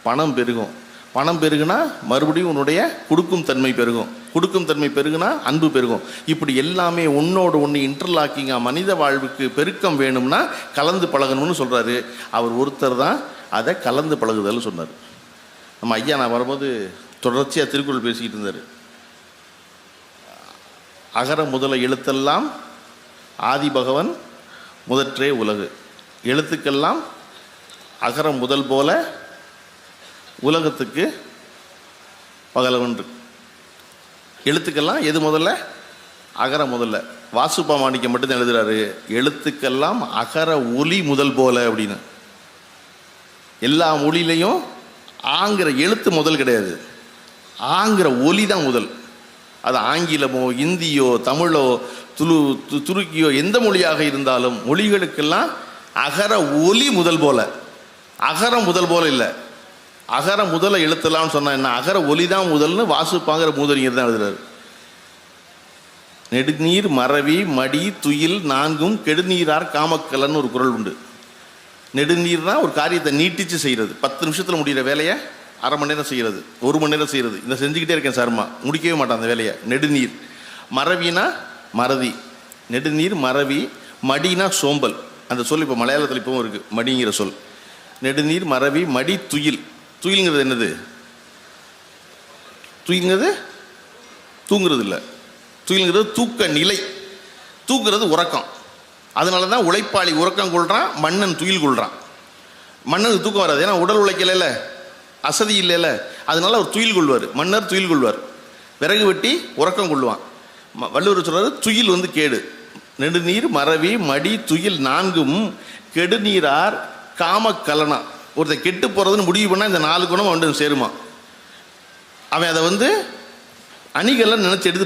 பணம் பெருகும், பணம் பெருகுனா மறுபடியும் உன்னுடைய கொடுக்கும் தன்மை பெருகும், கொடுக்கும் தன்மை பெருகுனா அன்பு பெருகும். இப்படி எல்லாமே ஒன்றோடு ஒன்று இன்டர்லாக்கிங்காக மனித வாழ்வுக்கு பெருக்கம் வேணும்னா கலந்து பழகணும்னு சொல்கிறாரு. அவர் ஒருத்தர் தான் அதை கலந்து பழகுதல் சொன்னார். நம்ம ஐயா நான் வரும்போது தொடர்ச்சியாக திருக்குறள் பேசிக்கிட்டு இருந்தார். அகர முதல எழுத்தெல்லாம் ஆதி பகவன் முதற்றே உலகு. எழுத்துக்கெல்லாம் அகரம் முதல் போல உலகத்துக்கு பகலவன். எழுத்துக்கெல்லாம் எது முதல்ல? அகர முதல்ல. வாசுபா மாணிக்கம் மட்டும்தான் எழுதுறாரு, எழுத்துக்கெல்லாம் அகர ஒலி முதல் போல அப்படின்னு. எல்லா மொழியிலையும் ஆங்கிற எழுத்து முதல் கிடையாது, ஆங்கிற ஒலி தான் முதல். அது ஆங்கிலமோ இந்தியோ தமிழோ துருக்கியோ எந்த மொழியாக இருந்தாலும் மொழிகளுக்கெல்லாம் அகர ஒலி முதல் போல. அகரம் முதல் போல இல்லை, அகர முதல எழுத்தலாம்னு சொன்னா என்ன, அகர ஒலி தான் முதல்னு வாசுப்பாங்கிற மூதறிஞர் தான் எழுதுறாரு. நெடுநீர் மறவி மடி துயில் நான்கும் கெடுநீரார் காமக்கலன்னு ஒரு குறள் உண்டு. நெடுநீர்னா ஒரு காரியத்தை நீட்டிச்சு செய்கிறது. 10 நிமிஷத்தில் முடிகிற வேலையை அரை மணி நேரம் செய்கிறது, 1 மணி நேரம் செய்கிறது. இந்த செஞ்சுக்கிட்டே இருக்கேன் சார்மா, முடிக்கவே மாட்டான் அந்த வேலையை. நெடுநீர். மறவினா மறதி. நெடுநீர் மறவி. மடினா சோம்பல். அந்த சொல் இப்போ மலையாளத்தில் இப்பவும் இருக்குது, மடிங்கிற சொல். நெடுநீர் மறவி மடி துயில். துயில்ங்கிறது என்னது? துயில்ங்கிறது தூங்குறது இல்லை, துயில்ங்கிறது தூக்க நிலை. தூக்குறது உறக்கம். அதனால தான் உழைப்பாளி உறக்கம் கொள்கிறான், மன்னன் துயில் கொள்கிறான். மன்னனுக்கு தூக்கம் வராது, ஏன்னா உடல் உழைக்கல, அசதி இல்லைல்ல, அதனால அவர் துயில் கொள்வார். மன்னர் துயில் கொள்வார், விறகு வெட்டி உறக்கம் கொள்வான். வள்ளுவர் சொல்றாரு துயில் கேடு. நெடுநீர் மறவி மடி துயில் நான்கும் கெடுநீரார் காமக்கலனா. ஒருத்தர் கெட்டு போகிறதுன்னு முடிவு பண்ணால் இந்த 4 குணம் வந்து சேருமா. அவன் அதை அணிகள்லாம் நினச்சி எடுத்து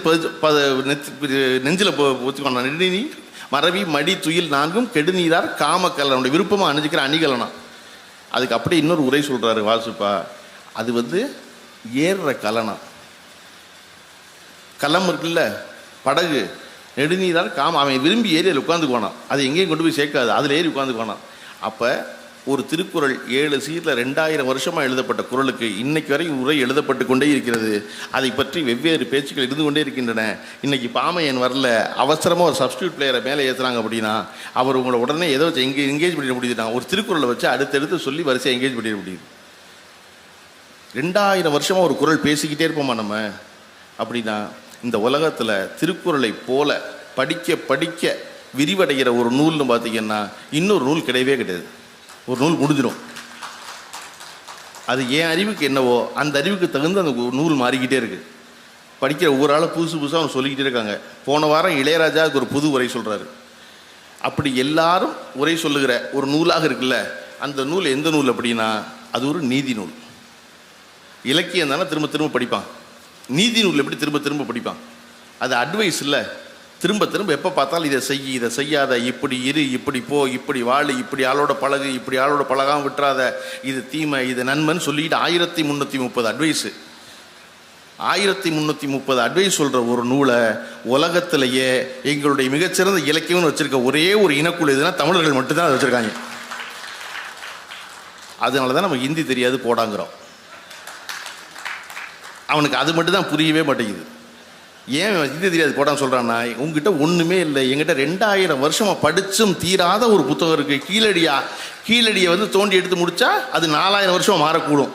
நெஞ்சில் ஒத்துக்கணும். நெடுநீர் மறவி மடி துயில் நான்கும் கெடுநீரார் காமக்கலனுடைய விருப்பமாக அணிஞ்சிக்கிற அணிகலனா. அதுக்கு அப்படியே இன்னொரு உரை சொல்கிறாரு வாசுப்பா. அது ஏறுற கலனா. களம் இருக்குல்ல, படகு, நெடுநீரால் அவன் விரும்பி ஏறி அதில் உட்காந்துக்குவானான். அது எங்கேயும் கொண்டு போய் சேர்க்காது, அதில் ஏறி உட்காந்துக்குவானான். அப்போ ஒரு திருக்குறள் 7 சீரில் 2000 வருஷமாக எழுதப்பட்ட குறளுக்கு இன்னைக்கு வரை உரை எழுதப்பட்டு கொண்டே இருக்கிறது. அதை பற்றி வெவ்வேறு பேச்சுக்கள் இருந்து கொண்டே இருக்கின்றன. இன்னைக்கு பாமையன் வரல, அவசரமாக ஒரு சப்ஸ்டியூட் பிளேயரை மேலே ஏற்றுறாங்க அப்படின்னா அவர் உங்களை உடனே ஏதோ வச்சு எங்கேஜ் பண்ணிட முடியுதுட்டாங்க. ஒரு திருக்குறளை வச்சு அடுத்தடுத்து சொல்லி வரிசையாக எங்கேஜ் பண்ணிட முடியுது. 2000 வருஷமாக ஒரு குறள் பேசிக்கிட்டே இருப்போமா நம்ம? அப்படின்னா இந்த உலகத்தில் திருக்குறளை போல படிக்க படிக்க விரிவடைகிற ஒரு நூல்னு பார்த்தீங்கன்னா இன்னொரு நூல் கிடையவே கிடையாது. ஒரு நூல் முடிஞ்சிடும். அது என் அறிவுக்கு என்னவோ அந்த அறிவுக்கு தகுந்த அந்த நூல் மாறிக்கிட்டே இருக்குது. படிக்கிற ஒவ்வொரு ஆளும் புதுசு புதுசாக அவங்க சொல்லிக்கிட்டே இருக்காங்க. போன வாரம் இளையராஜாவுக்கு ஒரு புது உரை சொல்கிறாரு. அப்படி எல்லாரும் உரை சொல்லுகிற ஒரு நூலாக இருக்குல்ல, அந்த நூல் எந்த நூல் அப்படின்னா அது ஒரு நீதி நூல். இலக்கியம் தானே திரும்ப திரும்ப படிப்பான். நீதி நூல் எப்படி திரும்ப திரும்ப படிப்பான்? அது அட்வைஸ் இல்லை. திரும்ப திரும்ப எப்போ பார்த்தாலும் இதை செய், இதை செய்யாத, இப்படி இரு, இப்படி போ, இப்படி வாழு, இப்படி ஆளோட பழகு, இப்படி ஆளோட பழகாமல் விட்டுறாத, இது தீமை, இது நன்மைன்னு சொல்லிட்டு 1330 அட்வைஸு. 1330 அட்வைஸ் சொல்கிற ஒரு நூலை உலகத்திலேயே எங்களுடைய மிகச்சிறந்த இலக்கியம்னு வச்சுருக்க ஒரே ஒரு இனக்குழு எதுனா தமிழர்கள் மட்டும்தான் அதை வச்சுருக்காங்க. அதனால தான் நம்ம ஹிந்தி தெரியாது போடாங்கிறோம். அவனுக்கு அது மட்டும்தான் புரியவே மாட்டேங்குது. ஏன் ஹிந்தி தெரியாது போடான்னு சொல்கிறான்னா, உங்ககிட்ட ஒன்றுமே இல்லை. எங்கிட்ட 2000 வருஷமாக படித்தும் தீராத ஒரு புத்தகம் இருக்குது. கீழடியை வந்து தோண்டி எடுத்து முடித்தா அது 4000 வருஷம் மாறக்கூடும்.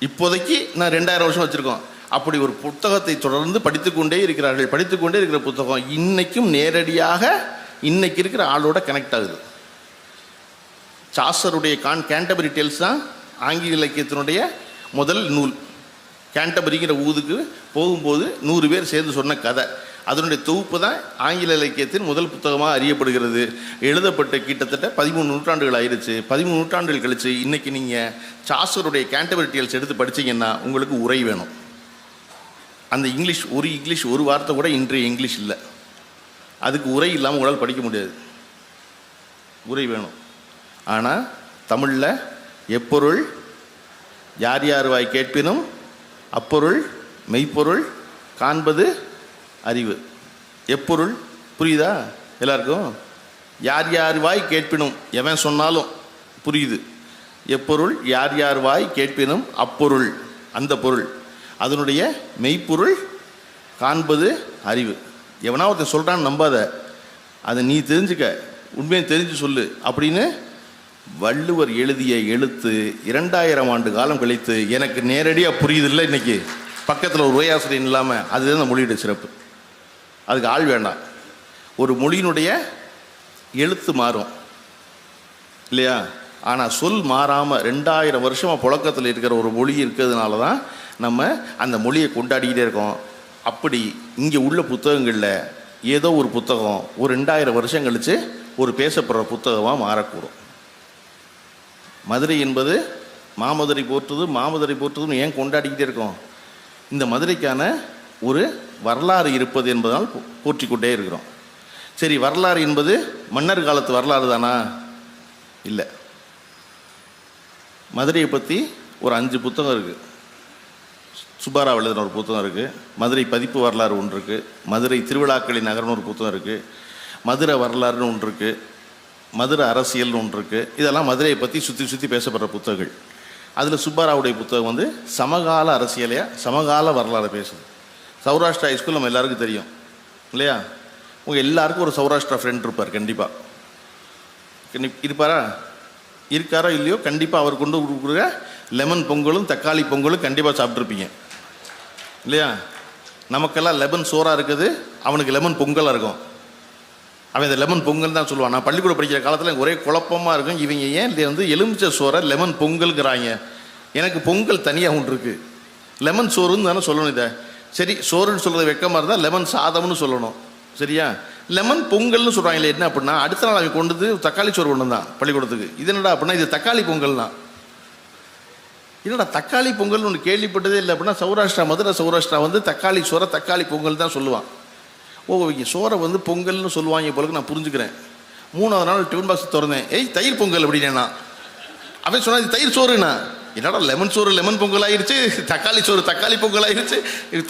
இப்போதைக்கு நான் 2000 வருஷம் வச்சுருக்கோம். அப்படி ஒரு புத்தகத்தை தொடர்ந்து படித்துக்கொண்டே இருக்கிறார்கள். படித்துக்கொண்டே இருக்கிற புத்தகம் இன்றைக்கும் நேரடியாக இன்னைக்கு இருக்கிற ஆளோட கனெக்ட் ஆகுது. சாசருடைய கேண்டபரி டேல்ஸ் தான் ஆங்கில இலக்கியத்தினுடைய முதல் நூல். கேண்டபரிங்கிற ஊதுக்கு போகும்போது 100 பேர் சேர்ந்து சொன்ன கதை, அதனுடைய தொகுப்பு தான் ஆங்கில இலக்கியத்தின் முதல் புத்தகமாக அறியப்படுகிறது. எழுதப்பட்ட கிட்டத்தட்ட 13 நூற்றாண்டுகள் ஆயிடுச்சு. 13 நூற்றாண்டுகள் கழிச்சு இன்னைக்கு நீங்கள் சாசருடைய கேண்டபரி டேல்ஸ் எடுத்து படித்தீங்கன்னா உங்களுக்கு உரை வேணும். அந்த இங்கிலீஷ் ஒரு வார்த்தை கூட இன்றைய இங்கிலீஷ் இல்லை. அதுக்கு உரை இல்லாமல் உங்களால் படிக்க முடியாது. உரை வேணும். ஆனால் தமிழில் எப்பொருள் யார் யார் வாய் கேட்பினும் அப்பொருள் மெய்ப்பொருள் காண்பது அறிவு. எப்பொருள் புரியுதா எல்லாருக்கும்? யார் யார் வாய் கேட்பினும், எவன் சொன்னாலும் புரியுது. எப்பொருள் யார் யார் வாய் கேட்பினும் அப்பொருள், அந்த பொருள், அதனுடைய மெய்ப்பொருள் காண்பது அறிவு. எவனா ஒருத்தன் சொல்கிறான்னு நம்பாத, அதை நீ தெரிஞ்சுக்க, உண்மையை தெரிஞ்சு சொல்லு அப்படின்னு வள்ளுவர் எழுதிய எழுத்து 2000 ஆண்டு காலம் கழித்து எனக்கு நேரடியாக புரியுதில்லை. இன்னைக்கு பக்கத்தில் ஒரு உரையாசிரியர் இல்லாமல் அதுதான் அந்த மொழியுடைய சிறப்பு. அதுக்கு ஆள் வேண்டாம். ஒரு மொழியினுடைய எழுத்து மாறும் இல்லையா? ஆனால் சொல் மாறாமல் 2000 வருஷமாக புழக்கத்தில் இருக்கிற ஒரு மொழி இருக்கிறதுனால தான் நம்ம அந்த மொழியை கொண்டாடிக்கிட்டே இருக்கோம். அப்படி இங்கே உள்ள புத்தகங்களில் ஏதோ ஒரு புத்தகம் ஒரு 2000 வருஷம் கழித்து ஒரு பேசப்படுற புத்தகமாக மாறக்கூடும். மதுரை என்பது மாமதுரை போற்றுதுன்னு ஏன் கொண்டாடிக்கிட்டே இருக்கோம்? இந்த மதுரைக்கான ஒரு வரலாறு இருப்பது என்பதால் போற்றிக்கொண்டே இருக்கிறோம். சரி, வரலாறு என்பது மன்னர் காலத்து வரலாறு தானா? இல்லை. மதுரையை பற்றி ஒரு 5 புத்தகம் இருக்குது. சுப்பாராவ் எழுதின ஒரு புத்தகம் இருக்குது. மதுரை பதிப்பு வரலாறு ஒன்று இருக்குது. மதுரை திருவிழாக்களின் நகரம்னு ஒரு புத்தகம் இருக்குது. மதுரை வரலாறுன்னு ஒன்று இருக்குது. மதுரை அரசியல்னு ஒன்று இருக்குது. இதெல்லாம் மதுரையை பற்றி சுற்றி பேசப்படுற புத்தகங்கள். அதில் சுப்பாராவுடைய புத்தகம் வந்து சமகால அரசியலையா சமகால வரலாறு பேசுது. சௌராஷ்டிரா ஹைஸ்கூல் நம்ம எல்லாருக்கும் தெரியும் இல்லையா? உங்கள் எல்லாருக்கும் ஒரு சௌராஷ்டிரா ஃப்ரெண்ட் இருப்பார் கண்டிப்பாக. இருக்காரோ இல்லையோ, கண்டிப்பாக அவர் கொண்டு கொடுக்குற லெமன் பொங்கலும் தக்காளி பொங்கலும் கண்டிப்பாக சாப்பிட்ருப்பீங்க இல்லையா? நமக்கெல்லாம் லெமன் சோறாக இருக்குது, அவனுக்கு லெமன் பொங்கலாக இருக்கும். அவன் இந்த லெமன் பொங்கல் தான் சொல்லுவான். நான் பள்ளிக்கூடம் படிக்கிற காலத்தில் ஒரே குழப்பமாக இருக்கும். இவங்க ஏன் இது வந்து எலுமிச்சை சோறை லெமன் பொங்கல்ங்கிறாங்க? எனக்கு பொங்கல் தனியாக ஒன்று இருக்குது, லெமன் சோறுன்னு தானே சொல்லணும். இதை சரி சோறுன்னு சொல்கிறது வெக்கமாக இருந்தால் லெமன் சாதம்னு சொல்லணும். சரியா? லெமன் பொங்கல்னு சொல்கிறாங்களே, என்ன அப்படின்னா அடுத்த நாள் அவங்க கொண்டு வந்து தக்காளி சோறு கொண்டு வந்தான் பள்ளிக்கூடத்துக்கு. இது என்னடா அப்படின்னா இது தக்காளி பொங்கல் தான். என்னடா தக்காளி பொங்கல்னு ஒன்று கேள்விப்பட்டதே இல்லை அப்படின்னா மதுரை சௌராஷ்டிரா வந்து தக்காளி சோறை தக்காளி பொங்கல் தான் சொல்லுவான். இங்கே சோறை வந்து பொங்கல்னு சொல்லுவாங்க போலுக்கு நான் புரிஞ்சுக்கிறேன். 3ஆவது நாள் டிஃபன் பாக்ஸ் திறந்தேன், தயிர் பொங்கல் அப்படின்னா அவன் சொன்னா இது தயிர் சோறுண்ணா. என்னடா லெமன் சோறு லெமன் பொங்கல் ஆயிருச்சு, தக்காளி சோறு தக்காளி பொங்கல் ஆயிருச்சு,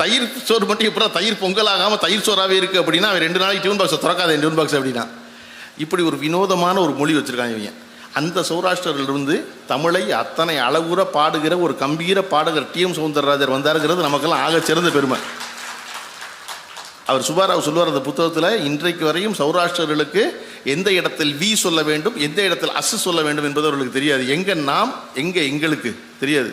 தயிர் சோறு மட்டும் இப்போ தயிர் பொங்கல் ஆகாமல் தயிர் சோறாகவே இருக்குது அப்படின்னா அவன் 2 நாளைக்கு டியூன் பாக்ஸை திறக்காத டியூன் பாக்ஸ் அப்படின்னா. இப்படி ஒரு வினோதமான ஒரு மொழி வச்சுருக்காங்க இவங்க. அந்த சௌராஷ்டிரிலிருந்து தமிழை அத்தனை அளவுற பாடுகிற ஒரு கம்பீர பாடகர் டி.எம். சௌந்தரராஜர் வந்தாருங்கிறது நமக்கெல்லாம் ஆக சிறந்த பெருமை. அவர் சுபாராவ் சொல்லுவார் அந்த புத்தகத்தில், இன்றைக்கு வரையும் சௌராஷ்டிரர்களுக்கு எந்த இடத்தில் வி சொல்ல வேண்டும், எந்த இடத்தில் அசு சொல்ல வேண்டும் என்பது அவர்களுக்கு தெரியாது. எங்கே நாம், எங்கே எங்களுக்கு தெரியாது.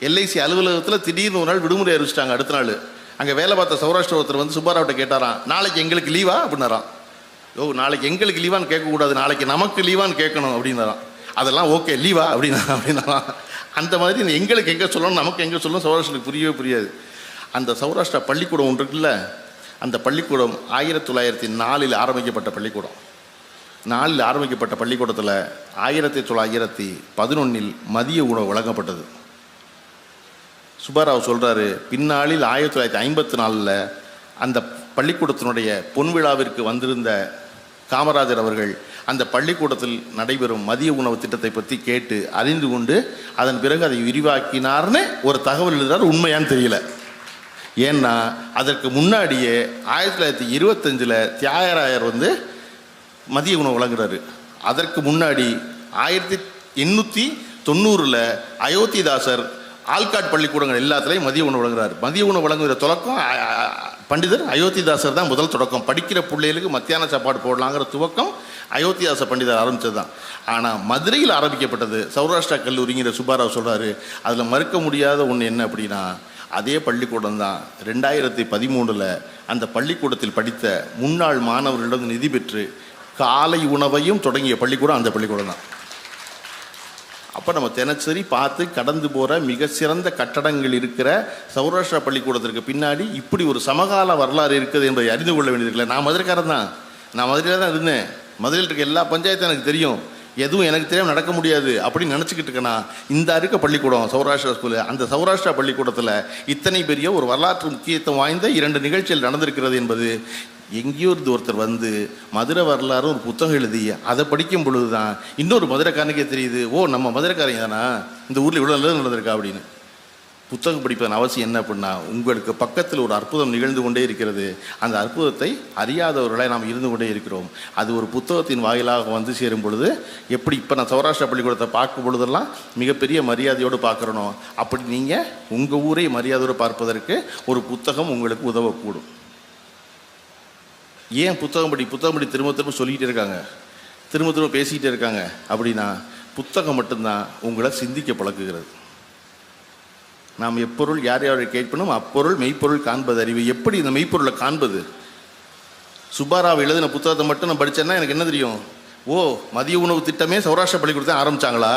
எல்ஐசி அலுவலகத்தில் திடீர்னு ஒரு நாள் விடுமுறை அறிவிச்சிட்டாங்க. அடுத்த நாள் அங்கே வேலை பார்த்த சௌராஷ்டிர ஒருத்தர் வந்து சுபாராவ்கிட்ட கேட்டாராம், நாளைக்கு எங்களுக்கு லீவா அப்படின்னாராம். ஓ, நாளைக்கு எங்களுக்கு லீவான்னு கேட்கக்கூடாது, நாளைக்கு நமக்கு லீவான்னு கேட்கணும் அப்படின்னாராம். அதெல்லாம் ஓகே லீவா அப்படின்னாராம். அந்த மாதிரி இந்த எங்களுக்கு எங்கே சொல்லணும் நமக்கு எங்கே சொல்லணும் சௌராஷ்டிரனுக்கு புரியவே புரியாது. அந்த சௌராஷ்டிரா பள்ளிக்கூடம் ஒன்று இருக்குல்ல, அந்த பள்ளிக்கூடம் 1904 ஆரம்பிக்கப்பட்ட பள்ளிக்கூடம். 4 ஆரம்பிக்கப்பட்ட பள்ளிக்கூடத்தில் 1911 மதிய உணவு வழங்கப்பட்டது. சுபாராவ் சொல்கிறாரு, பின்னாளில் 1954 அந்த பள்ளிக்கூடத்தினுடைய பொன்விழாவிற்கு வந்திருந்த காமராஜர் அவர்கள் அந்த பள்ளிக்கூடத்தில் நடைபெறும் மதிய உணவு திட்டத்தை பற்றி கேட்டு அறிந்து கொண்டு அதன் பிறகு அதை விரிவாக்கினார்னு ஒரு தகவல் எழுதுறாரு. உண்மையான்னு தெரியல. ஏன்னா அதற்கு முன்னாடியே 1925 தியாகராயர் வந்து மதிய உணவு வழங்குறாரு. அதற்கு முன்னாடி 1890 அயோத்திதாசர் ஆல்காட் பள்ளிக்கூடங்கள் எல்லாத்துலேயும் மதிய உணவு வழங்குறாரு. மதிய உணவு வழங்குகிற தொடக்கம் பண்டிதர் அயோத்திதாசர் தான் முதல் தொடக்கம். படிக்கிற பிள்ளைகளுக்கு மத்தியான சாப்பாடு போடலாங்கிற துவக்கம் அயோத்திதாச பண்டிதர் ஆரம்பித்தது தான். ஆனால் மதுரையில் ஆரம்பிக்கப்பட்டது சௌராஷ்டிரா கல்லூரிங்கிற சுபாராவ் சொல்கிறாரு. அதில் மறுக்க முடியாத ஒன்று என்ன அப்படின்னா, அதே பள்ளிக்கூடம் தான் 2013 அந்த பள்ளிக்கூடத்தில் படித்த முன்னாள் மாணவர்களிடம் நிதி பெற்று காலை உணவையும் தொடங்கிய பள்ளிக்கூடம் அந்த பள்ளிக்கூடம் தான். அப்போ நம்ம தினசரி பார்த்து கடந்து போகிற மிக சிறந்த கட்டடங்கள் இருக்கிற சௌராஷ்டிரா பள்ளிக்கூடத்திற்கு பின்னாடி இப்படி ஒரு சமகால வரலாறு இருக்குது என்பதை அறிந்து கொள்ள வேண்டியதில்லை. நான் மதுரைக்காரன் தான், நான் மதுரையில் தான் இருந்தேன். மதுரையில் இருக்க எல்லா பஞ்சாயத்தும் எனக்கு தெரியும். எதுவும் எனக்கு தெரியாமல் நடக்க முடியாது அப்படின்னு நினச்சிக்கிட்டு இருக்கேன்னா, இந்த இருக்க பள்ளிக்கூடம் சௌராஷ்டிரா ஸ்கூலு, அந்த சௌராஷ்டிரா பள்ளிக்கூடத்தில் இத்தனை பெரிய ஒரு வரலாற்று முக்கியத்துவம் வாய்ந்த 2 நிகழ்ச்சிகள் நடந்திருக்கிறது என்பது எங்கேயோ இருந்து ஒருத்தர் வந்து மதுரை வரலாறு ஒரு புத்தகம் எழுதி அதை படிக்கும் பொழுது தான் இன்னொரு மதுரைக்காரனுக்கே தெரியுது, ஓ நம்ம மதுரைக்காரங்க தானா, இந்த ஊரில் இவ்வளோ நல்லது நடந்திருக்கா அப்படின்னு. புத்தகம் படிப்பதன் அவசியம் என்ன அப்படின்னா, உங்களுக்கு பக்கத்தில் ஒரு அற்புதம் நிகழ்ந்து கொண்டே இருக்கிறது. அந்த அற்புதத்தை அறியாதவர்களை நாம் இருந்து கொண்டே இருக்கிறோம். அது ஒரு புத்தகத்தின் வாயிலாக வந்து சேரும் பொழுது எப்படி இப்போ நான் சௌராஷ்டிரா பள்ளிக்கூடத்தை பார்க்கும் பொழுதெல்லாம் மிகப்பெரிய மரியாதையோடு பார்க்குறனோ, அப்படி நீங்கள் உங்கள் ஊரை மரியாதையோடு பார்ப்பதற்கு ஒரு புத்தகம் உங்களுக்கு உதவக்கூடும். ஏன் புத்தகம் படி திரும்ப திரும்ப சொல்லிகிட்டே இருக்காங்க, திரும்ப பேசிக்கிட்டே இருக்காங்க அப்படின்னா, புத்தகம் மட்டும்தான் உங்களை சிந்திக்க பழக்குகிறது. நாம் எப்பொருள் யார் யாரை கேட்பணும் அப்பொருள் மெய்ப்பொருள் காண்பது அறிவு. எப்படி இந்த மெய்ப்பொருளை காண்பது? சுபாராவ் எழுதின புத்தகத்தை மட்டும் நான் படித்தேன்னா எனக்கு என்ன தெரியும்? ஓ, மதிய உணவு திட்டமே சௌராஷ்டிரா பள்ளிக்கூடத்தை ஆரம்பித்தாங்களா,